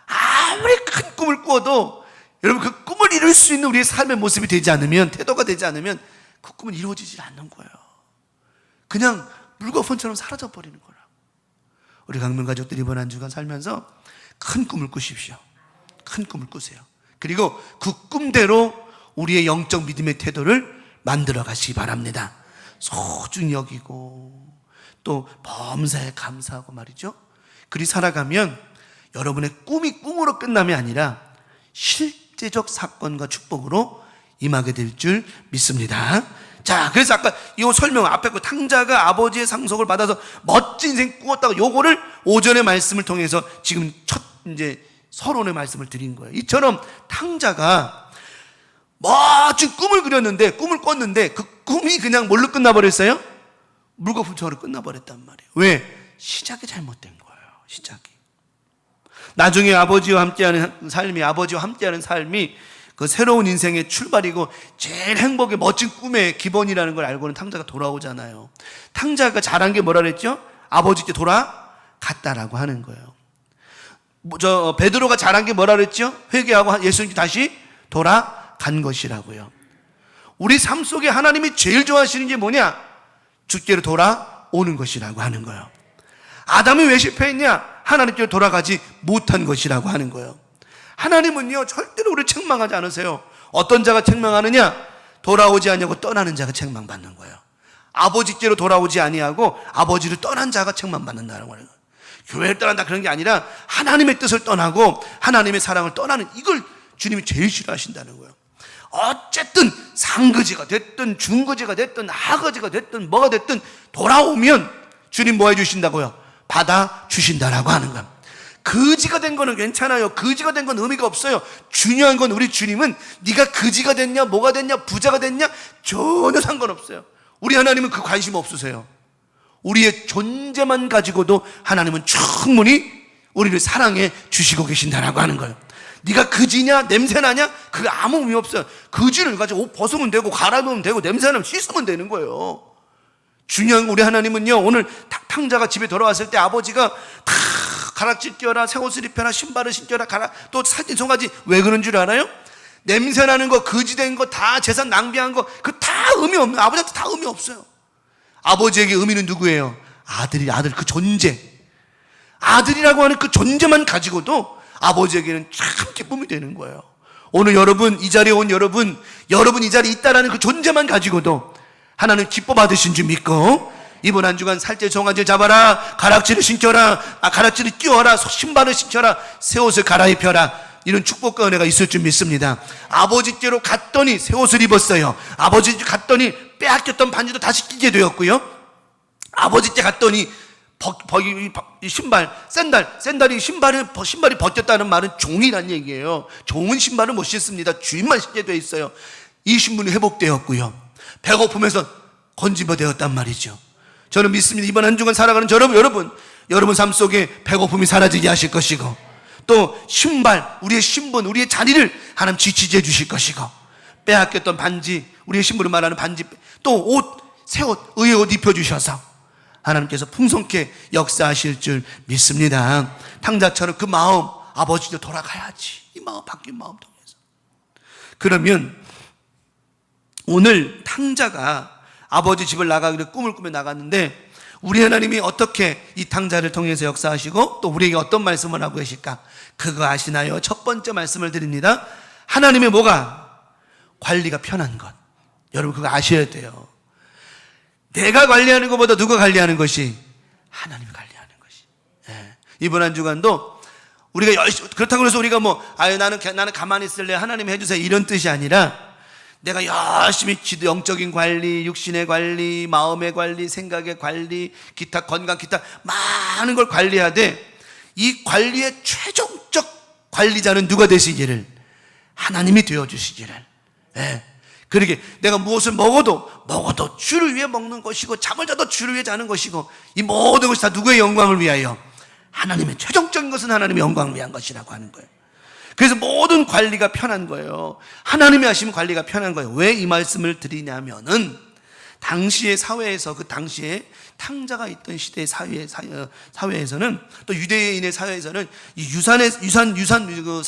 아무리 큰 꿈을 꾸어도 여러분 그 꿈을 이룰 수 있는 우리의 삶의 모습이 되지 않으면, 태도가 되지 않으면 그 꿈은 이루어지지 않는 거예요. 그냥 물거품처럼 사라져 버리는 거라. 우리 강명 가족들이 이번 한 주간 살면서 큰 꿈을 꾸십시오. 큰 꿈을 꾸세요. 그리고 그 꿈대로 우리의 영적 믿음의 태도를 만들어 가시기 바랍니다. 소중히 여기고 또 범사에 감사하고 말이죠. 그리 살아가면 여러분의 꿈이 꿈으로 끝남이 아니라 실제적 사건과 축복으로 임하게 될 줄 믿습니다. 자, 그래서 아까 이 설명 앞에 그 탕자가 아버지의 상속을 받아서 멋진 인생 꾸었다고 요거를 오전의 말씀을 통해서 지금 첫 이제 서론의 말씀을 드린 거예요. 이처럼 탕자가 멋진 꿈을 그렸는데, 꿈을 꿨는데 그 꿈이 그냥 뭘로 끝나버렸어요? 물거품처럼 끝나버렸단 말이에요. 왜? 시작이 잘못된 거예요. 시작이. 나중에 아버지와 함께하는 삶이 그 새로운 인생의 출발이고 제일 행복의 멋진 꿈의 기본이라는 걸 알고는 탕자가 돌아오잖아요. 탕자가 잘한 게 뭐라 그랬죠? 아버지께 돌아갔다라고 하는 거예요. 베드로가 잘한 게 뭐라 그랬죠? 회개하고 예수님께 다시 돌아간 것이라고요. 우리 삶 속에 하나님이 제일 좋아하시는 게 뭐냐? 주께로 돌아오는 것이라고 하는 거예요. 아담이 왜 실패했냐? 하나님께로 돌아가지 못한 것이라고 하는 거예요. 하나님은요 절대로 우리를 책망하지 않으세요. 어떤 자가 책망하느냐? 돌아오지 아니하고 떠나는 자가 책망받는 거예요. 아버지께로 돌아오지 아니하고 아버지를 떠난 자가 책망받는다는 거예요. 교회를 떠난다 그런 게 아니라 하나님의 뜻을 떠나고 하나님의 사랑을 떠나는, 이걸 주님이 제일 싫어하신다는 거예요. 어쨌든 상거지가 됐든 중거지가 됐든 하거지가 됐든 뭐가 됐든 돌아오면 주님 뭐 해주신다고요? 받아주신다라고 하는 거예요. 거지가 된 거는 괜찮아요. 거지가 된 건 의미가 없어요. 중요한 건 우리 주님은 네가 거지가 됐냐, 뭐가 됐냐, 부자가 됐냐 전혀 상관없어요. 우리 하나님은 그 관심 없으세요. 우리의 존재만 가지고도 하나님은 충분히 우리를 사랑해 주시고 계신다라고 하는 거예요. 네가 거지냐, 냄새나냐, 그게 아무 의미 없어요. 거지를 가지고 옷 벗으면 되고 갈아입으면 되고 냄새나면 씻으면 되는 거예요. 중요한 건 우리 하나님은요, 오늘 탕자가 집에 돌아왔을 때 아버지가 다 가락질 껴라, 새 옷을 입혀라, 신발을 신겨라, 또 사진 송아지. 왜 그런 줄 알아요? 냄새나는 거, 거지된 거, 다 재산 낭비한 거, 그 다 의미 없는, 아버지한테 다 의미 없어요. 아버지에게 의미는 누구예요? 아들, 그 존재. 아들이라고 하는 그 존재만 가지고도 아버지에게는 참 기쁨이 되는 거예요. 오늘 여러분, 이 자리에 온 여러분 이 자리에 있다라는 그 존재만 가지고도 하나님 기뻐 받으신 줄 믿고, 이번 한 주간 살째 송아지를 잡아라, 가락지를 신겨라, 가락지를 끼워라, 신발을 신겨라, 새 옷을 갈아입혀라, 이런 축복과 은혜가 있을 줄 믿습니다. 아버지께로 갔더니 새 옷을 입었어요. 아버지께 갔더니 빼앗겼던 반지도 다시 끼게 되었고요. 아버지께 갔더니 이 신발, 신발이 벗겼다는 말은 종이란 얘기예요. 종은 신발을 못 신습니다. 주인만 신게 돼 있어요. 이 신분이 회복되었고요. 배고픔에서 건지버되었단 말이죠. 저는 믿습니다. 이번 한 주간 살아가는 여러분 삶 속에 배고픔이 사라지게 하실 것이고, 또 신발, 우리의 신분, 우리의 자리를 하나님 지치게 해주실 것이고, 빼앗겼던 반지, 우리의 신분을 말하는 반지, 또 옷, 새 옷, 의의 옷 입혀주셔서 하나님께서 풍성케 역사하실 줄 믿습니다. 탕자처럼 그 마음, 아버지도 돌아가야지, 이 마음, 바뀐 마음 통해서. 그러면 오늘 탕자가 아버지 집을 나가기로 꿈을 꾸며 나갔는데, 우리 하나님이 어떻게 이 탕자를 통해서 역사하시고 또 우리에게 어떤 말씀을 하고 계실까? 그거 아시나요? 첫 번째 말씀을 드립니다. 하나님의 뭐가? 관리가 편한 것. 여러분 그거 아셔야 돼요. 내가 관리하는 것보다 누가 관리하는 것이? 하나님이 관리하는 것이. 예. 이번 한 주간도 우리가 열심히, 그렇다고 해서 우리가 나는 가만히 있을래, 하나님이 해주세요, 이런 뜻이 아니라, 내가 열심히 영적인 관리, 육신의 관리, 마음의 관리, 생각의 관리, 기타 건강, 기타 많은 걸 관리하되, 이 관리의 최종적 관리자는 누가 되시기를? 하나님이 되어주시기를. 예. 그러게 내가 무엇을 먹어도 주를 위해 먹는 것이고, 잠을 자도 주를 위해 자는 것이고, 이 모든 것이 다 누구의 영광을 위하여? 하나님의 최종적인 것은 하나님의 영광을 위한 것이라고 하는 거예요. 그래서 모든 관리가 편한 거예요. 하나님이 하시면 관리가 편한 거예요. 왜 이 말씀을 드리냐면은, 당시의 사회에서, 그 당시에 탕자가 있던 시대의 사회에서는, 또 유대인의 사회에서는 이 그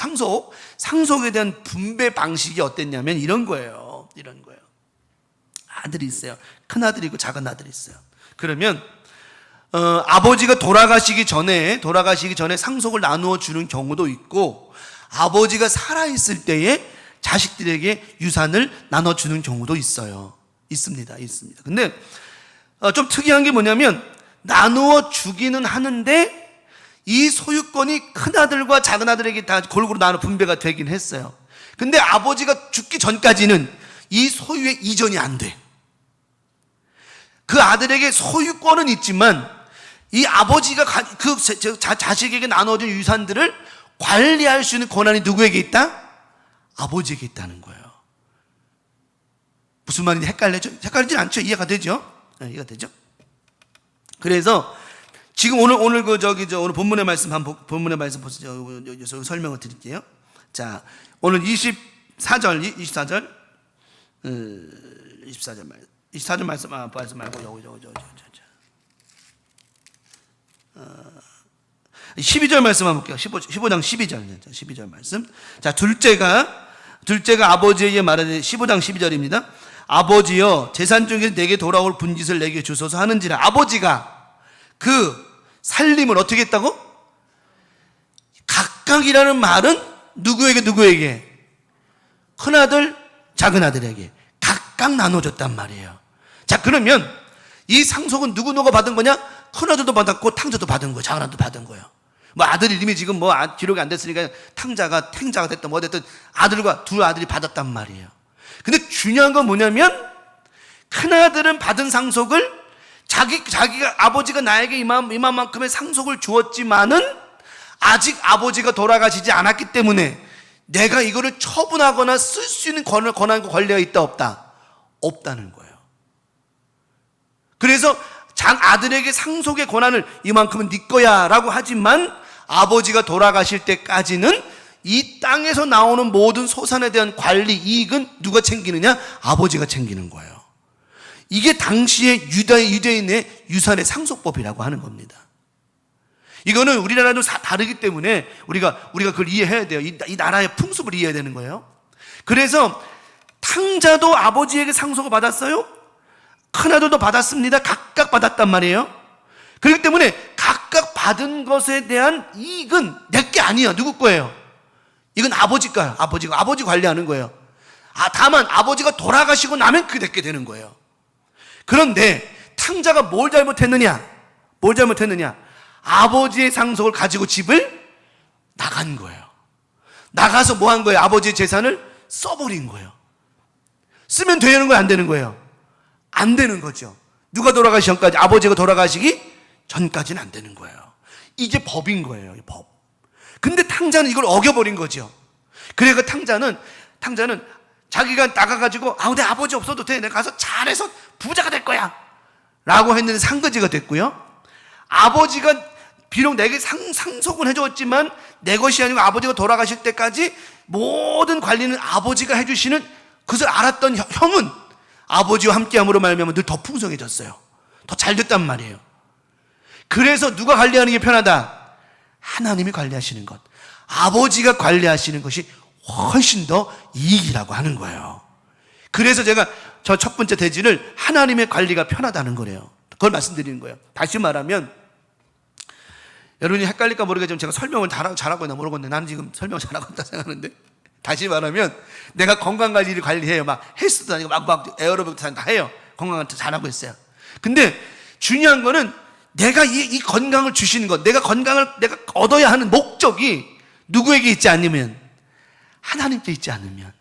상속에 대한 분배 방식이 어땠냐면 이런 거예요. 아들이 있어요. 큰 아들이 있고 작은 아들이 있어요. 그러면 아버지가 돌아가시기 전에 상속을 나누어 주는 경우도 있고, 아버지가 살아있을 때에 자식들에게 유산을 나눠주는 경우도 있어요. 있습니다. 근데 좀 특이한 게 뭐냐면, 나누어 주기는 하는데 이 소유권이 큰아들과 작은아들에게 다 골고루 나눠 분배가 되긴 했어요. 근데 아버지가 죽기 전까지는 이 소유의 이전이 안 돼. 그 아들에게 소유권은 있지만 이 아버지가 그 자식에게 나눠준 유산들을 관리할 수 있는 권한이 누구에게 있다? 아버지에게 있다는 거예요. 무슨 말인지 헷갈리진 않죠? 이해가 되죠? 네, 이해가 되죠? 그래서 지금 오늘 오늘 본문의 말씀 보세요. 설명을 드릴게요. 자, 오늘 24절 말씀 말고 12절 말씀 한번 볼게요. 15장 12절 말씀. 자, 둘째가 아버지에게 말하되, 15장 12절입니다. 아버지여, 재산 중에 내게 돌아올 분깃을 내게 주소서 하는지라. 아버지가 그 살림을 어떻게 했다고? 각각이라는 말은 누구에게? 큰아들, 작은아들에게 각각 나눠줬단 말이에요. 자, 그러면 이 상속은 누가 받은 거냐? 큰아들도 받았고 탕자도 받은 거예요. 작은아들도 받은 거예요. 아들 이름이 지금 기록이 안 됐으니까 탱자가 됐든 뭐 됐든 두 아들이 받았단 말이에요. 근데 중요한 건 뭐냐면, 큰아들은 받은 상속을 자기가 아버지가 나에게 이만큼의 상속을 주었지만은 아직 아버지가 돌아가시지 않았기 때문에 내가 이거를 처분하거나 쓸 수 있는 권한과 권리가 있다 없다? 없다는 거예요. 그래서 아들에게 상속의 권한을 이만큼은 네 거야 라고 하지만, 아버지가 돌아가실 때까지는 이 땅에서 나오는 모든 소산에 대한 관리, 이익은 누가 챙기느냐? 아버지가 챙기는 거예요. 이게 당시의 유대인의 유산의 상속법이라고 하는 겁니다. 이거는 우리나라도 다르기 때문에 우리가 그걸 이해해야 돼요. 이 나라의 풍습을 이해해야 되는 거예요. 그래서 탕자도 아버지에게 상속을 받았어요. 큰아들도 받았습니다. 각각 받았단 말이에요. 그렇기 때문에 각각 받은 것에 대한 이익은 내게 아니야. 누구 거예요? 이건 아버지 거예요. 아버지 관리하는 거예요. 다만 아버지가 돌아가시고 나면 그게 내게 되는 거예요. 그런데 탕자가 뭘 잘못했느냐? 아버지의 상속을 가지고 집을 나간 거예요. 나가서 뭐 한 거예요? 아버지의 재산을 써버린 거예요. 쓰면 되는 거예요? 안 되는 거예요? 안 되는 거죠. 누가 돌아가시기 전까지, 아버지가 돌아가시기 전까지는 안 되는 거예요. 이게 법인 거예요, 이 법. 근데 탕자는 이걸 어겨버린 거죠. 그래 그 탕자는 자기가 나가가지고 내 아버지 없어도 돼. 내가 가서 잘해서 부자가 될 거야. 라고 했는데 상거지가 됐고요. 아버지가 비록 내게 상속은 해줬지만 내 것이 아니고 아버지가 돌아가실 때까지 모든 관리는 아버지가 해주시는 그것을 알았던 형은 아버지와 함께함으로 말미암아 늘 더 풍성해졌어요. 더 잘 됐단 말이에요. 그래서 누가 관리하는 게 편하다? 하나님이 관리하시는 것, 아버지가 관리하시는 것이 훨씬 더 이익이라고 하는 거예요. 그래서 제가 저 첫 번째 대지를 하나님의 관리가 편하다는 거래요. 그걸 말씀드리는 거예요. 다시 말하면 여러분이 헷갈릴까 모르겠지만 제가 설명을 잘하고 있나 모르겠는데 나는 지금 설명 잘하고 있다 생각하는데, 다시 말하면 내가 건강관리를 관리해요. 막 헬스도 다니고 막 에어로빅도 다니고 다 해요. 건강을 잘하고 있어요. 근데 중요한 거는 내가 이 건강을 주시는 것, 내가 얻어야 하는 목적이 누구에게 있지 않으면, 하나님께 있지 않으면,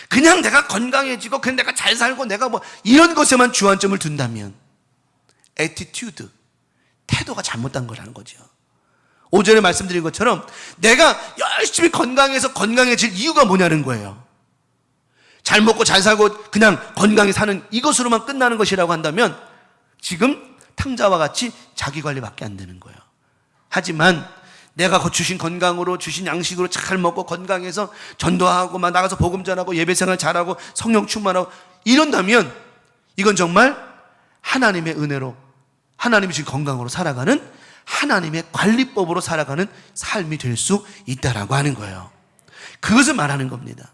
그냥 내가 건강해지고 그냥 내가 잘 살고 내가 뭐 이런 것에만 주안점을 둔다면 애티튜드, 태도가 잘못된 거라는 거죠. 오전에 말씀드린 것처럼 내가 열심히 건강해서 건강해질 이유가 뭐냐는 거예요. 잘 먹고 잘 살고 그냥 건강히 사는 이것으로만 끝나는 것이라고 한다면 지금 탕자와 같이 자기 관리밖에 안 되는 거예요. 하지만 내가 주신 건강으로 주신 양식으로 잘 먹고 건강해서 전도하고 막 나가서 복음 전하고 예배생활 잘하고 성령 충만하고 이런다면 이건 정말 하나님의 은혜로 하나님이 주신 건강으로 살아가는 하나님의 관리법으로 살아가는 삶이 될 수 있다라고 하는 거예요. 그것을 말하는 겁니다.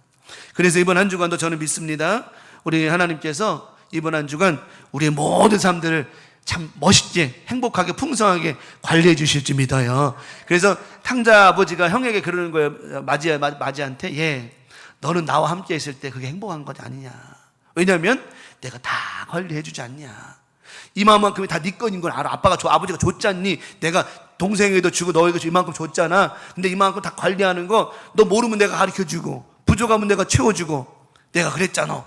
그래서 이번 한 주간도 저는 믿습니다. 우리 하나님께서 이번 한 주간 우리의 모든 삶들을 참 멋있게 행복하게 풍성하게 관리해 주실 줄 믿어요. 그래서 탕자 아버지가 형에게 그러는 거예요. 마지한테 너는 나와 함께 있을 때 그게 행복한 것 아니냐. 왜냐하면 내가 다 관리해 주지 않냐. 이만큼이 다 네 건인 걸 알아. 아버지가 줬잖니. 내가 동생에도 주고 너에게도 이만큼 줬잖아. 근데 이만큼 다 관리하는 거 너 모르면 내가 가르쳐주고 부족하면 내가 채워주고 내가 그랬잖아.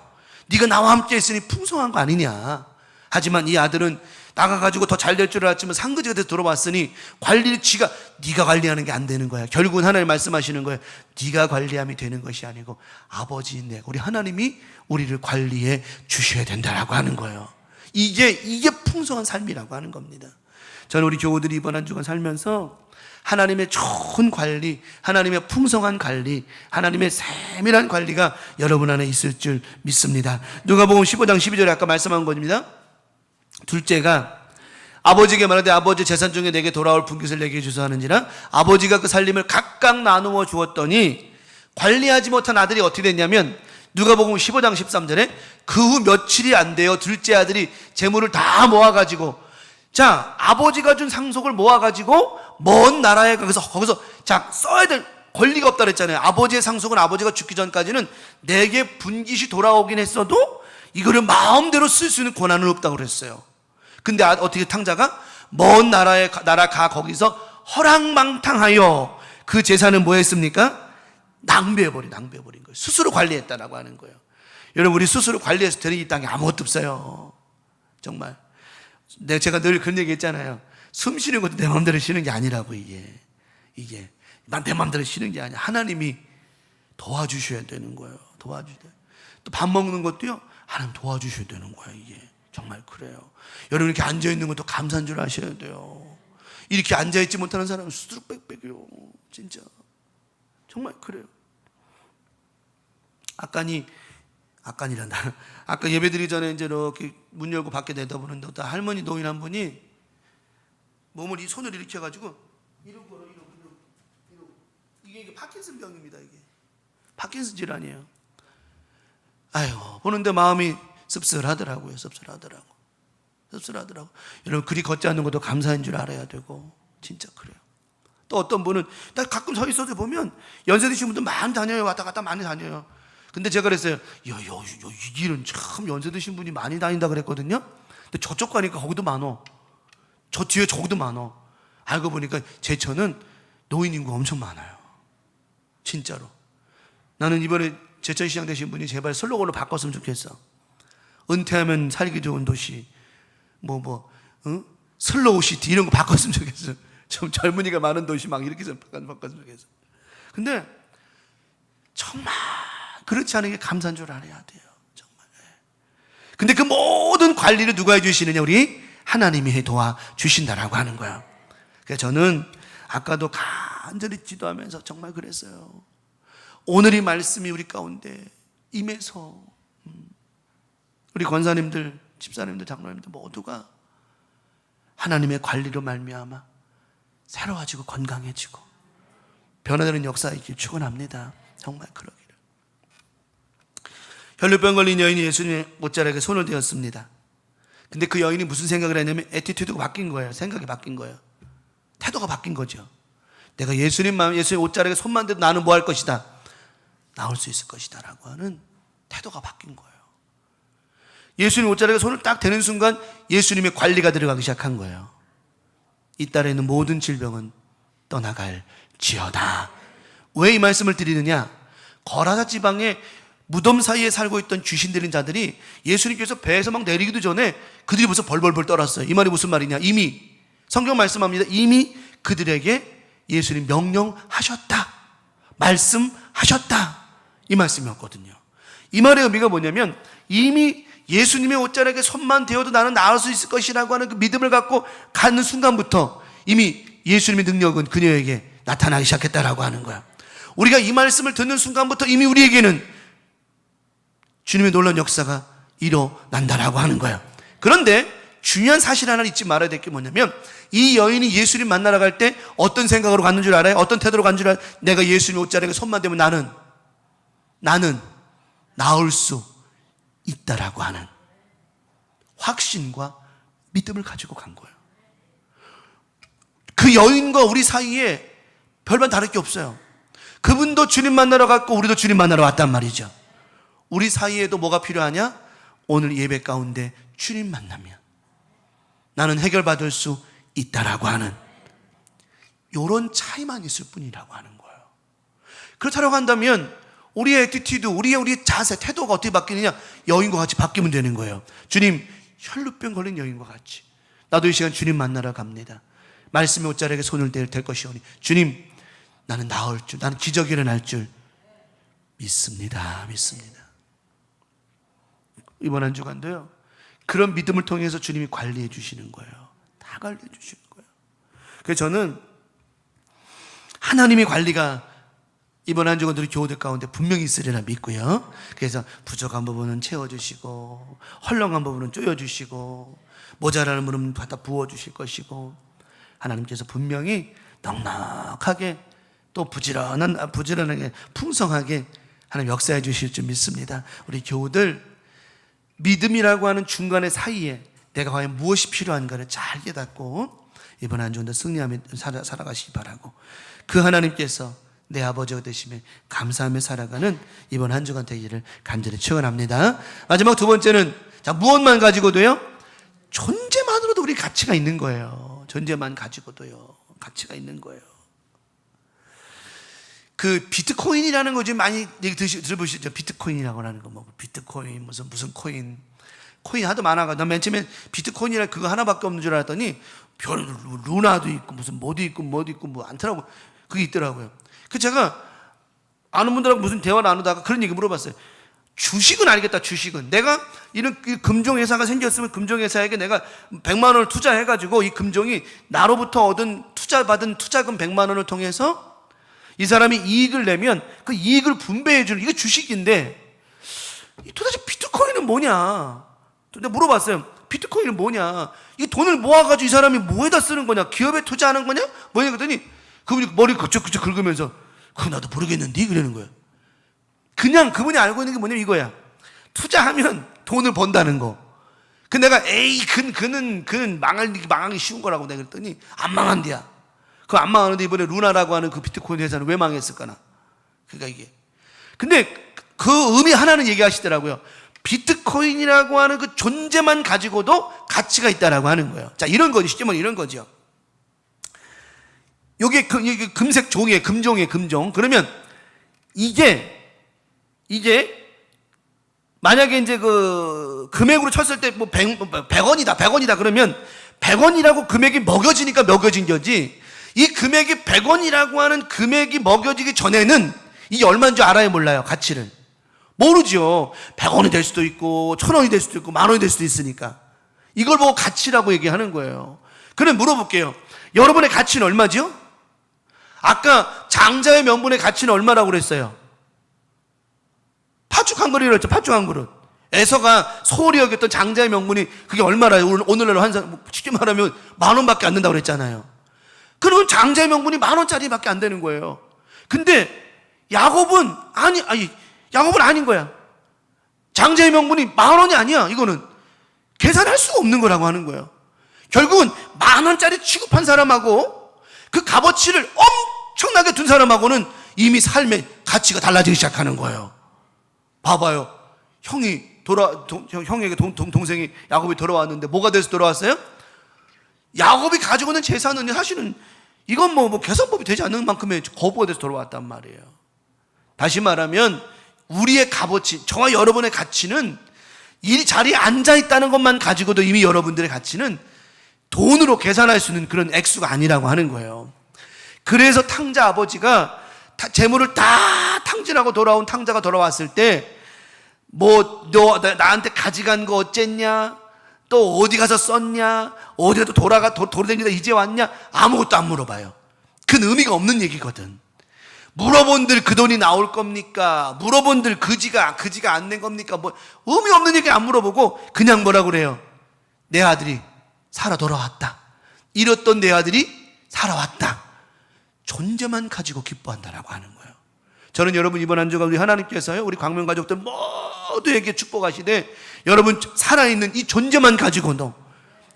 네가 나와 함께 있으니 풍성한 거 아니냐. 하지만 이 아들은 나가가지고 더 잘 될 줄 알았지만 상거지가 돼서 돌아왔으니 관리를 네가 관리하는 게 안 되는 거야. 결국은 하나님 말씀하시는 거예요. 네가 관리함이 되는 것이 아니고 아버지인 내가, 우리 하나님이 우리를 관리해 주셔야 된다라고 하는 거예요. 이게 풍성한 삶이라고 하는 겁니다. 저는 우리 교우들이 이번 한 주간 살면서 하나님의 좋은 관리, 하나님의 풍성한 관리, 하나님의 세밀한 관리가 여러분 안에 있을 줄 믿습니다. 누가복음 15장 12절에 아까 말씀한 겁니다. 둘째가 아버지에게 말하되 아버지 재산 중에 내게 돌아올 분깃을 내게 주소 하는지라 아버지가 그 살림을 각각 나누어 주었더니 관리하지 못한 아들이 어떻게 됐냐면 누가복음 15장 13절에 그 후 며칠이 안 돼요. 둘째 아들이 재물을 다 모아가지고 아버지가 준 상속을 모아가지고 먼 나라에 거기서 써야 될 권리가 없다 그랬잖아요. 아버지의 상속은 아버지가 죽기 전까지는 내게 분깃이 돌아오긴 했어도 이거를 마음대로 쓸 수 있는 권한은 없다고 그랬어요. 근데 어떻게 탕자가 먼 나라에 가 거기서 허랑망탕하여 그 재산을 뭐 했습니까? 낭비해버린 거예요. 스스로 관리했다라고 하는 거예요. 여러분, 우리 스스로 관리해서 되는 이 땅에 아무것도 없어요. 정말. 제가 늘 그런 얘기 했잖아요. 숨 쉬는 것도 내 마음대로 쉬는 게 아니라고. 이게 내 마음대로 쉬는 게 아니야. 하나님이 도와주셔야 되는 거예요. 도와주셔야 돼요. 또 밥 먹는 것도요, 하나님 도와주셔야 되는 거예요. 이게 정말 그래요. 여러분, 이렇게 앉아있는 것도 감사한 줄 아셔야 돼요. 이렇게 앉아있지 못하는 사람은 수두룩 빽빽해요. 진짜 정말 그래요. 아까 예배드리기 전에 이제 이렇게 문 열고 밖에 내다보는데 어떤 할머니 노인 한 분이 몸을 이 손을 이렇게 해가지고 이러고 이게 파킨슨 병입니다. 이게 파킨슨 질환이에요. 아이고, 보는데 마음이 씁쓸하더라고요. 여러분, 그리 걷지 않는 것도 감사한 줄 알아야 되고, 진짜 그래요. 또 어떤 분은, 나 가끔 서 있어서 보면 연세 드신 분들 많이 다녀요. 왔다 갔다 많이 다녀요. 근데 제가 그랬어요. 이 길은 참 연세 드신 분이 많이 다닌다 그랬거든요. 근데 저쪽 가니까 거기도 많어. 저 뒤에 저기도 많어. 알고 보니까 제천은 노인 인구가 엄청 많아요. 진짜로. 나는 이번에 제천시장 되신 분이 제발 슬로건을 바꿨으면 좋겠어. 은퇴하면 살기 좋은 도시, 슬로우시티 이런 거 바꿨으면 좋겠어요. 좀 젊은이가 많은 도시 막 이렇게 좀 바꿨으면 좋겠어요. 근데 정말 그렇지 않은 게 감사한 줄 알아야 돼요. 정말. 근데 그 모든 관리를 누가 해주시느냐? 우리 하나님이 도와주신다라고 하는 거야. 그래서 저는 아까도 간절히 기도하면서 정말 그랬어요. 오늘 이 말씀이 우리 가운데 임해서 우리 권사님들, 집사님들, 장로님들 모두가 하나님의 관리로 말미암아 새로워지고 건강해지고 변화되는 역사의 길 축원합니다. 정말 그러기를. 혈루병 걸린 여인이 예수님의 옷자락에 손을 대었습니다. 근데 그 여인이 무슨 생각을 했냐면 애티튜드가 바뀐 거예요. 생각이 바뀐 거예요. 태도가 바뀐 거죠. 내가 예수님 옷자락에 손만 대도 나는 뭐 할 것이다? 나올 수 있을 것이다 라고 하는 태도가 바뀐 거예요. 예수님 옷자락에 손을 딱 대는 순간 예수님의 관리가 들어가기 시작한 거예요. 이 딸에 있는 모든 질병은 떠나갈지어다. 왜 이 말씀을 드리느냐? 거라사 지방에 무덤 사이에 살고 있던 귀신 들린 자들이 예수님께서 배에서 막 내리기도 전에 그들이 벌써 벌벌벌 떨었어요. 이 말이 무슨 말이냐? 이미 성경 말씀합니다. 이미 그들에게 예수님 명령하셨다, 말씀하셨다, 이 말씀이었거든요. 이 말의 의미가 뭐냐면 이미 예수님의 옷자락에 손만 대어도 나는 나을 수 있을 것이라고 하는 그 믿음을 갖고 가는 순간부터 이미 예수님의 능력은 그녀에게 나타나기 시작했다라고 하는 거야. 우리가 이 말씀을 듣는 순간부터 이미 우리에게는 주님의 놀라운 역사가 일어난다라고 하는 거야. 그런데 중요한 사실 하나 잊지 말아야 될 게 뭐냐면 이 여인이 예수님 만나러 갈 때 어떤 생각으로 갔는 줄 알아요? 어떤 태도로 갔는 줄 알아요? 내가 예수님 옷자락에 손만 대면 나는 나을 수 있다라고 하는 확신과 믿음을 가지고 간 거예요. 그 여인과 우리 사이에 별반 다를 게 없어요. 그분도 주님 만나러 갔고 우리도 주님 만나러 왔단 말이죠. 우리 사이에도 뭐가 필요하냐? 오늘 예배 가운데 주님 만나면 나는 해결받을 수 있다라고 하는 이런 차이만 있을 뿐이라고 하는 거예요. 그렇다고 한다면 우리의 애티튜드, 우리의 자세, 태도가 어떻게 바뀌느냐? 여인과 같이 바뀌면 되는 거예요. 주님, 혈루병 걸린 여인과 같이 나도 이 시간 주님 만나러 갑니다. 말씀의 옷자락에 손을 댈 것이오니 주님, 나는 나을 줄, 나는 기적이 일어날 줄 믿습니다. 이번 한 주간도요, 그런 믿음을 통해서 주님이 관리해 주시는 거예요. 다 관리해 주시는 거예요. 그래서 저는 하나님의 관리가 이번 한 주간도 교우들 가운데 분명히 있으리라 믿고요. 그래서 부족한 부분은 채워주시고 헐렁한 부분은 쪼여주시고 모자라는 부분은 갖다 부어주실 것이고 하나님께서 분명히 넉넉하게 또 부지런하게 풍성하게 하나님 역사해 주실 줄 믿습니다. 우리 교우들 믿음이라고 하는 중간의 사이에 내가 과연 무엇이 필요한가를 잘 깨닫고 이번 한 주간도 승리하며 살아가시기 바라고, 그 하나님께서 내 아버지가 되시며 감사하며 살아가는 이번 한 주간 되기를 간절히 축원합니다. 마지막 두 번째는 무엇만 가지고도요, 존재만으로도 우리 가치가 있는 거예요. 존재만 가지고도요, 가치가 있는 거예요. 그 비트코인이라는 거 좀 많이 얘기 들어보시죠? 비트코인이라고 하는 거, 뭐 비트코인 무슨 코인 하도 많아가지고 난 맨 처음에 비트코인이라 그거 하나밖에 없는 줄 알았더니 별 루나도 있고 무슨 뭐도 있고 뭐 많더라고. 그게 있더라고요. 그 제가 아는 분들하고 무슨 대화 나누다가 그런 얘기 물어봤어요. 주식은 알겠다. 주식은 내가 이런 금종회사가 생겼으면 금종회사에게 내가 100만 원을 투자해가지고 이 금종이 나로부터 받은 투자금 100만 원을 통해서 이 사람이 이익을 내면 그 이익을 분배해주는, 이게 주식인데 도대체 비트코인은 뭐냐? 내가 물어봤어요. 비트코인은 뭐냐? 이 돈을 모아가지고 이 사람이 뭐에다 쓰는 거냐? 기업에 투자하는 거냐? 뭐냐? 그랬더니 그분이 머리 그쩍그쩍 긁으면서 그거 나도 모르겠는데 그러는 거예요. 그냥 그분이 알고 있는 게 뭐냐면 이거야. 투자하면 돈을 번다는 거. 그 내가 그는 망하기 쉬운 거라고 내가 그랬더니 안 망한대야. 그거 안 망하는데 이번에 루나라고 하는 그 비트코인 회사는 왜 망했을까나? 그러니까 이게. 근데 그 의미 하나는 얘기하시더라고요. 비트코인이라고 하는 그 존재만 가지고도 가치가 있다라고 하는 거예요. 자, 이런 거지. 쉽게 말하면 이런 거죠. 요게 금색 종이에요. 금종. 그러면 이게 만약에 이제 그 금액으로 쳤을 때 뭐 100원이다 그러면 100원이라고 금액이 먹여지니까 먹여진 거지, 이 금액이 100원이라고 하는 금액이 먹여지기 전에는 이게 얼마인 줄 알아요, 몰라요? 가치를 모르죠. 100원이 될 수도 있고 1000원이 될 수도 있고 10,000원이 될 수도 있으니까 이걸 보고 가치라고 얘기하는 거예요. 그럼 물어볼게요. 여러분의 가치는 얼마죠? 아까 장자의 명분의 가치는 얼마라고 그랬어요? 팥죽 한 그릇이라고 했죠. 팥죽 한 그릇. 에서가 소홀히 여겼던 장자의 명분이 그게 얼마라요? 오늘날로 쉽게 말하면 10,000원밖에 안 된다고 그랬잖아요. 그러면 장자의 명분이 10,000원짜리밖에 안 되는 거예요. 근데 야곱은 야곱은 아닌 거야. 장자의 명분이 10,000원이 아니야. 이거는 계산할 수가 없는 거라고 하는 거예요. 결국은 10,000원짜리 취급한 사람하고 그 값어치를 엄청나게 둔 사람하고는 이미 삶의 가치가 달라지기 시작하는 거예요. 봐봐요. 형에게 동생이 야곱이 돌아왔는데 뭐가 돼서 돌아왔어요? 야곱이 가지고 있는 재산은 사실은 이건 뭐 계산법이 되지 않는 만큼의 거부가 돼서 돌아왔단 말이에요. 다시 말하면 우리의 값어치, 저와 여러분의 가치는 이 자리에 앉아 있다는 것만 가지고도 이미 여러분들의 가치는 돈으로 계산할 수 있는 그런 액수가 아니라고 하는 거예요. 그래서 탕자 아버지가 재물을 다 탕진하고 돌아온 탕자가 돌아왔을 때 뭐 너 나한테 가져간 거 어쨌냐? 또 어디 가서 썼냐? 어디 또 돌아다니다 이제 왔냐? 아무것도 안 물어봐요. 그건 의미가 없는 얘기거든. 물어본들 그 돈이 나올 겁니까? 물어본들 그지가 안 낸 겁니까? 뭐 의미 없는 얘기 안 물어보고 그냥 뭐라고 그래요? 내 아들이 살아 돌아왔다. 잃었던 내 아들이 살아왔다. 존재만 가지고 기뻐한다라고 하는 거예요. 저는 여러분 이번 한 주간 우리 하나님께서요, 우리 광명 가족들 모두에게 축복하시되 여러분 살아있는 이 존재만 가지고도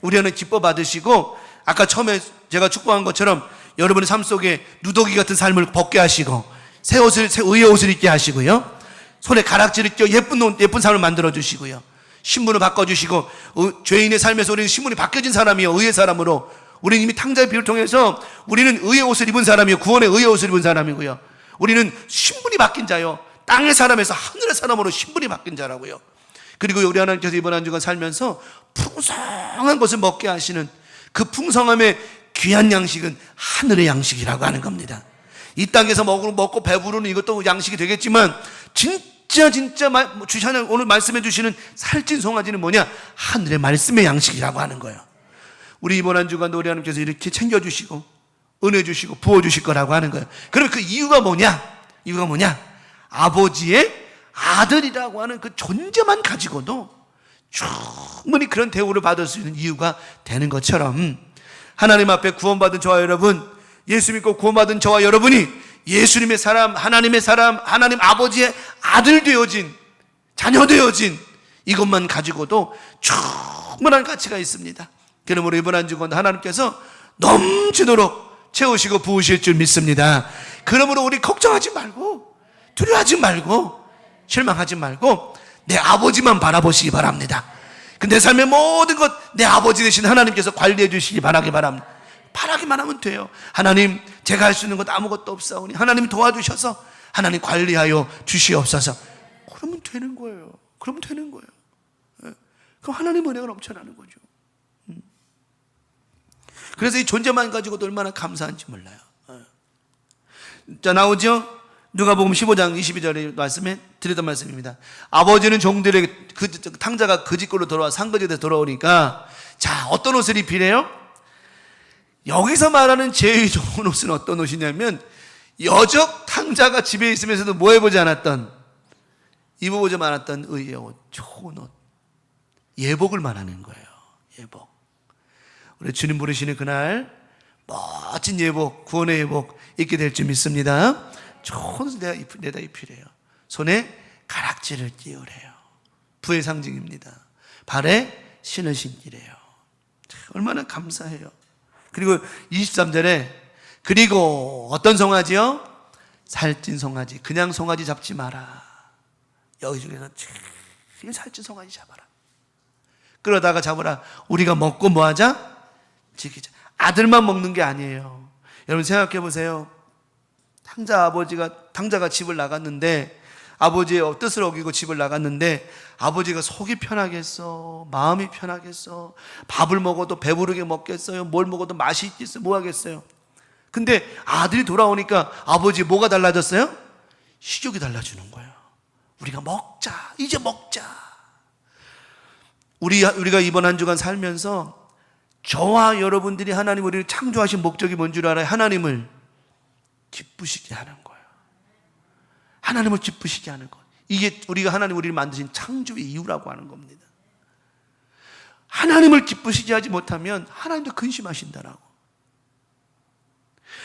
우리 하나님 기뻐 받으시고, 아까 처음에 제가 축복한 것처럼 여러분의 삶 속에 누더기 같은 삶을 벗게 하시고 새 의의 옷을 입게 하시고요, 손에 가락지를 껴 예쁜 삶을 만들어 주시고요, 신분을 바꿔주시고 죄인의 삶에서 우리는 신분이 바뀌어진 사람이요, 의의 사람으로 우리는 이미 탕자의 피를 통해서 우리는 의의 옷을 입은 사람이요, 구원의 의의 옷을 입은 사람이고요, 우리는 신분이 바뀐 자요, 땅의 사람에서 하늘의 사람으로 신분이 바뀐 자라고요. 그리고 우리 하나님께서 이번 한 주간 살면서 풍성한 것을 먹게 하시는 그 풍성함의 귀한 양식은 하늘의 양식이라고 하는 겁니다. 이 땅에서 먹고 배부르는 이것도 양식이 되겠지만 진짜 주시는 오늘 말씀해 주시는 살찐 송아지는 뭐냐? 하늘의 말씀의 양식이라고 하는 거예요. 우리 이번 한 주간도 우리 하나님께서 이렇게 챙겨주시고 은혜 주시고 부어주실 거라고 하는 거예요. 그러면 그 이유가 뭐냐? 아버지의 아들이라고 하는 그 존재만 가지고도 충분히 그런 대우를 받을 수 있는 이유가 되는 것처럼, 하나님 앞에 구원받은 저와 여러분, 예수 믿고 구원받은 저와 여러분이 예수님의 사람, 하나님의 사람, 하나님 아버지의 아들 되어진, 자녀 되어진 이것만 가지고도 충분한 가치가 있습니다. 그러므로 이번 한 주간 하나님께서 넘치도록 채우시고 부으실 줄 믿습니다. 그러므로 우리 걱정하지 말고 두려워하지 말고 실망하지 말고 내 아버지만 바라보시기 바랍니다. 내 삶의 모든 것 내 아버지 되신 하나님께서 관리해 주시기 바라기 바랍니다. 바라기만 하면 돼요. 하나님, 제가 할 수 있는 것 아무것도 없사오니 하나님 도와주셔서 하나님 관리하여 주시옵소서. 그러면 되는 거예요. 그럼 하나님 은혜가 넘쳐나는 거죠. 그래서 이 존재만 가지고도 얼마나 감사한지 몰라요. 자, 나오죠? 누가복음 15장 22절의 말씀에 드렸던 말씀입니다. 아버지는 종들에게 탕자가 그 집으로 돌아와 상거지에 돌아오니까, 자, 어떤 옷을 입히래요? 여기서 말하는 제일 좋은 옷은 어떤 옷이냐면, 여적 탕자가 집에 있으면서도 뭐 해보지 않았던, 입어보지 않았던 의의 옷, 좋은 옷, 예복을 말하는 거예요. 예복. 우리 주님 부르시는 그날 멋진 예복, 구원의 예복 입게 될 줄 믿습니다. 좋은 옷 내다 입히래요. 손에 가락지를 끼우래요. 부의 상징입니다. 발에 신을 신기래요. 얼마나 감사해요. 그리고 23절에 그리고 어떤 송아지요? 살찐 송아지. 그냥 송아지 잡지 마라. 여기 중에서 제일 살찐 송아지 잡아라. 그러다가 잡으라. 우리가 먹고 뭐하자? 지키자. 아들만 먹는 게 아니에요. 여러분 생각해 보세요. 탕자가 집을 나갔는데, 아버지의 뜻을 어기고 집을 나갔는데 아버지가 속이 편하겠어? 마음이 편하겠어? 밥을 먹어도 배부르게 먹겠어요? 뭘 먹어도 맛이 있겠어요? 뭐 하겠어요? 근데 아들이 돌아오니까 아버지 뭐가 달라졌어요? 식욕이 달라지는 거예요. 우리가 먹자, 이제 먹자. 우리가 이번 한 주간 살면서 저와 여러분들이 하나님 우리를 창조하신 목적이 뭔 줄 알아요? 하나님을 기쁘시게 하는 거예요. 하나님을 기쁘시게 하는 것. 이게 우리가 하나님 우리를 만드신 창조의 이유라고 하는 겁니다. 하나님을 기쁘시게 하지 못하면 하나님도 근심하신다라고.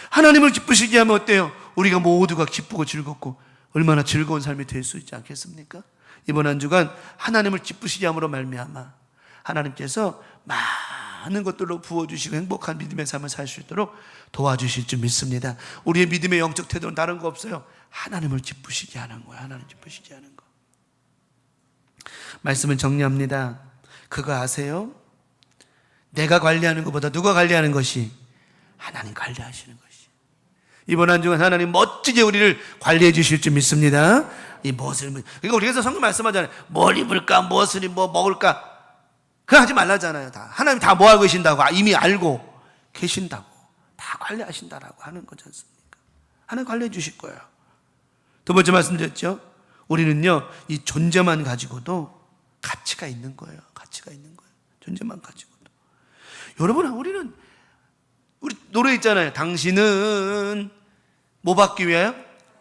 하나님을 기쁘시게 하면 어때요? 우리가 모두가 기쁘고 즐겁고 얼마나 즐거운 삶이 될 수 있지 않겠습니까? 이번 한 주간 하나님을 기쁘시게 함으로 말미암아 하나님께서 많은 것들로 부어주시고 행복한 믿음의 삶을 살 수 있도록 도와주실 줄 믿습니다. 우리의 믿음의 영적 태도는 다른 거 없어요. 하나님을 기쁘시게 하는 거예요. 하나님 기쁘시게 하는 거. 말씀을 정리합니다. 그거 아세요? 내가 관리하는 것보다 누가 관리하는 것이? 하나님 관리하시는 것이. 이번 한 주간 하나님 멋지게 우리를 관리해 주실 줄 믿습니다. 이 무엇을, 그러니까 우리가 성경 말씀하잖아요. 뭘 입을까, 무엇을 뭐 먹을까. 그거 하지 말라잖아요. 다 하나님 다 뭐 하고 계신다고 이미 알고 계신다고, 다 관리하신다라고 하는 거지 않습니까? 하나님 관리해 주실 거예요. 두 번째 말씀드렸죠. 우리는요 이 존재만 가지고도 가치가 있는 거예요. 가치가 있는 거예요. 존재만 가지고도. 여러분, 우리 노래 있잖아요. 당신은 뭐 받기 위하여?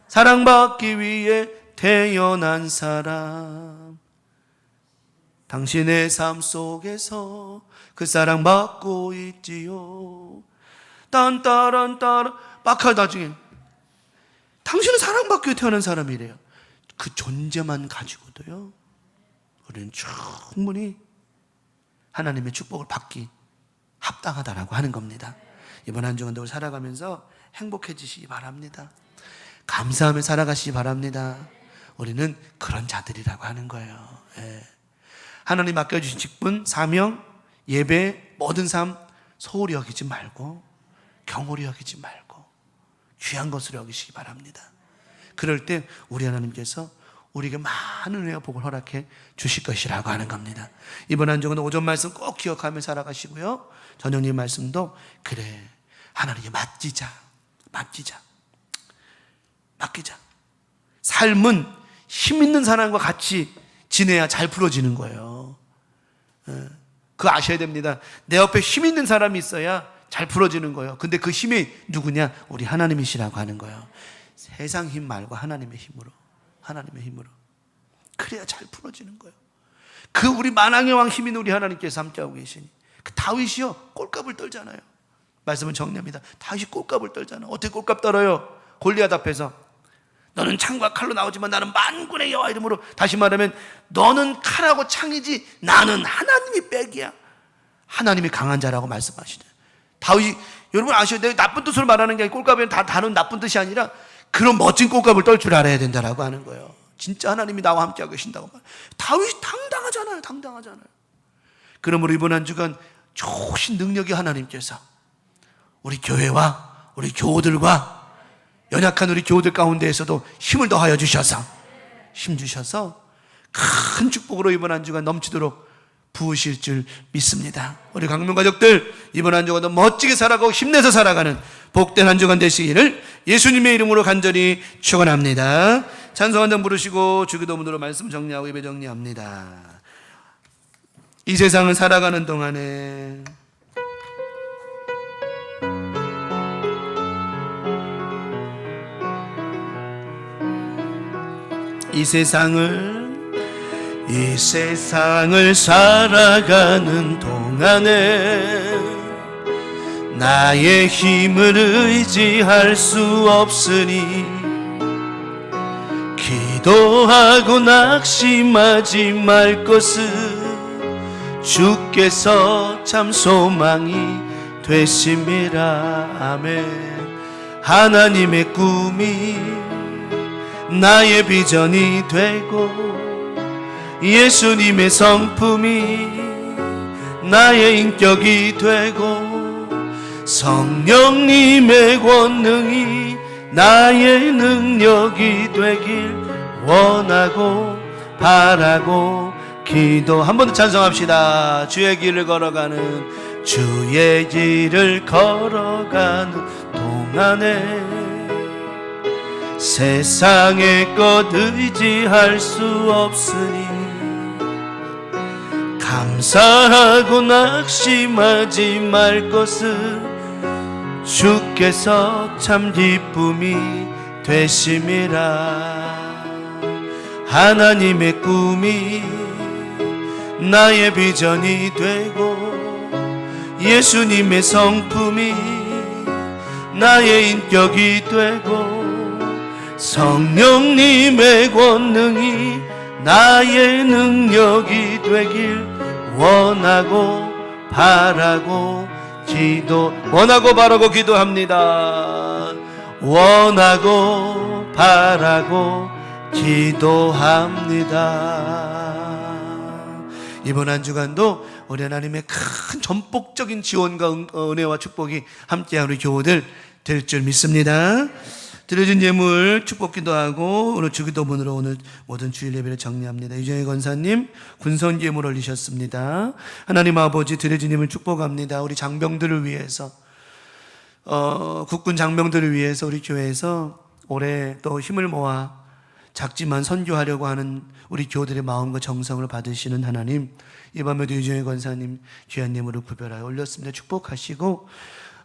사랑받기 위해 태어난 사람. 당신의 삶 속에서 그 사랑받고 있지요. 딴따란따란 빡할 나중에 당신은 사랑받기 위해 태어난 사람이래요. 그 존재만 가지고도요 우리는 충분히 하나님의 축복을 받기 합당하다라고 하는 겁니다. 이번 한 주간도 살아가면서 행복해지시기 바랍니다. 감사하며 살아가시기 바랍니다. 우리는 그런 자들이라고 하는 거예요. 예. 하나님 맡겨주신 직분, 사명, 예배, 모든 삶 소홀히 여기지 말고 경홀히 여기지 말고 귀한 것으로 여기시기 바랍니다. 그럴 때 우리 하나님께서 우리에게 많은 은혜와 복을 허락해 주실 것이라고 하는 겁니다. 이번 한 주간 오전 말씀 꼭 기억하며 살아가시고요. 저녁님 말씀도 그래 하나님께 맡기자. 삶은 힘 있는 사람과 같이 지내야 잘 풀어지는 거예요. 그거 아셔야 됩니다. 내 옆에 힘 있는 사람이 있어야 잘 풀어지는 거예요. 근데 그 힘이 누구냐? 우리 하나님이시라고 하는 거예요. 세상 힘 말고 하나님의 힘으로. 그래야 잘 풀어지는 거예요. 그 우리 만왕의 왕 힘인 우리 하나님께서 함께하고 계시니. 그 다윗이요 꼴값을 떨잖아요. 말씀은 정리합니다. 다윗이 꼴값을 떨잖아요. 어떻게 꼴값 떨어요? 골리앗 앞에서 너는 창과 칼로 나오지만 나는 만군의 여호와 이름으로. 다시 말하면 너는 칼하고 창이지 나는 하나님이 백이야. 하나님이 강한 자라고 말씀하시죠. 다윗이, 여러분 아셔야 돼요. 나쁜 뜻으로 말하는 게 아니라 꼴값은 다른 나쁜 뜻이 아니라 그런 멋진 꼴값을 떨 줄 알아야 된다라고 하는 거예요. 진짜 하나님이 나와 함께하고 계신다고 말. 다윗이 당당하잖아요. 그러므로 이번 한 주간 좋으신 능력의 하나님께서 우리 교회와 우리 교우들과 연약한 우리 교우들 가운데에서도 힘을 더하여 주셔서 힘 주셔서 큰 축복으로 이번 한 주간 넘치도록 부으실 줄 믿습니다. 우리 강명 가족들 이번 한 주간도 멋지게 살아가고 힘내서 살아가는 복된 한 주간 되시기를 예수님의 이름으로 간절히 축원합니다. 찬송 한 장 부르시고 주기도문으로 말씀 정리하고 예배 정리합니다. 이 세상을 살아가는 동안에 이 세상을 살아가는 동안에 나의 힘을 의지할 수 없으니 기도하고 낙심하지 말 것을 주께서 참 소망이 되심이라. 아멘. 하나님의 꿈이 나의 비전이 되고 예수님의 성품이 나의 인격이 되고 성령님의 권능이 나의 능력이 되길 원하고 바라고 기도. 한 번 더 찬송합시다. 주의 길을 걸어가는, 주의 길을 걸어가는 동안에 세상의 것 의지할 수 없으니 감사하고 낙심하지 말 것을 주께서 참 기쁨이 되심이라. 하나님의 꿈이 나의 비전이 되고 예수님의 성품이 나의 인격이 되고 성령님의 권능이 나의 능력이 되길 원하고 바라고 기도합니다. 원하고 바라고 기도합니다. 이번 한 주간도 우리 하나님의 큰 전폭적인 지원과 은혜와 축복이 함께하는 우리 교우들 될 줄 믿습니다. 드려진 예물 축복 기도하고 오늘 주기도문으로 오늘 모든 주일 예배를 정리합니다. 이정희 권사님 군선 예물 올리셨습니다. 하나님 아버지 드려진 예물 축복합니다. 우리 장병들을 위해서 국군 장병들을 위해서 우리 교회에서 올해 또 힘을 모아 작지만 선교하려고 하는 우리 교우들의 마음과 정성을 받으시는 하나님, 이 밤에도 이정희 권사님 귀한 예물을 구별하여 올렸습니다. 축복하시고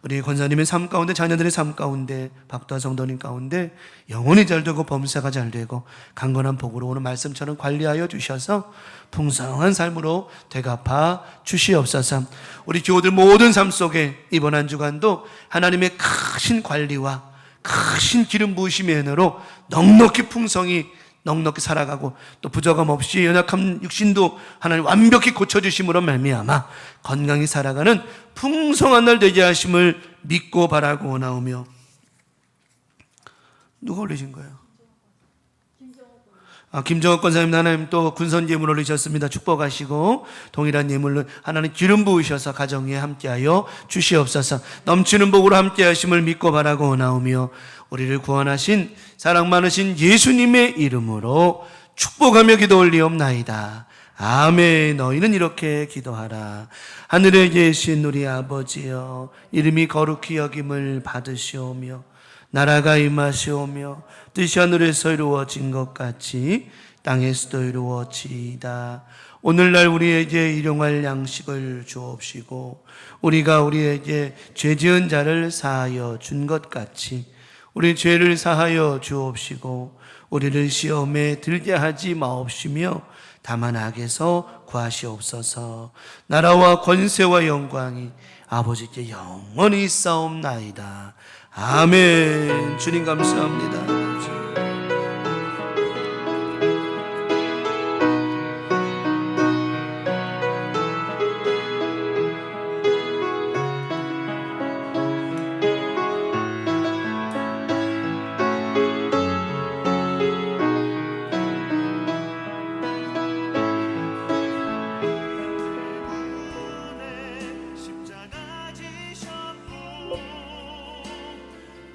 우리 권사님의 삶 가운데, 자녀들의 삶 가운데, 박도하 성도님 가운데 영혼이 잘 되고 범사가 잘 되고 강건한 복으로 오늘 말씀처럼 관리하여 주셔서 풍성한 삶으로 되갚아 주시옵소서. 우리 교우들 모든 삶 속에 이번 한 주간도 하나님의 크신 관리와 크신 기름 부으심의 은혜로 넉넉히 풍성히 넉넉히 살아가고 또 부족함 없이 연약한 육신도 하나님 완벽히 고쳐주심으로 말미암아 건강히 살아가는 풍성한 날 되게 하심을 믿고 바라고 원하오며. 누가 올리신 거예요? 김정옥 권사님, 하나님 또 군선 예물 올리셨습니다. 축복하시고 동일한 예물로 하나님 기름 부으셔서 가정 위에 함께하여 주시옵소서. 넘치는 복으로 함께하심을 믿고 바라고 원하오며 우리를 구원하신 사랑 많으신 예수님의 이름으로 축복하며 기도 올리옵나이다. 아멘. 너희는 이렇게 기도하라. 하늘에 계신 우리 아버지여, 이름이 거룩히 여김을 받으시오며 나라가 임하시오며 뜻이 하늘에서 이루어진 것 같이 땅에서도 이루어지이다. 오늘날 우리에게 일용할 양식을 주옵시고 우리가 우리에게 죄 지은 자를 사하여 준 것 같이 우리 죄를 사하여 주옵시고 우리를 시험에 들게 하지 마옵시며 다만 악에서 구하시옵소서. 나라와 권세와 영광이 아버지께 영원히 있사옵나이다. 아멘. 주님 감사합니다.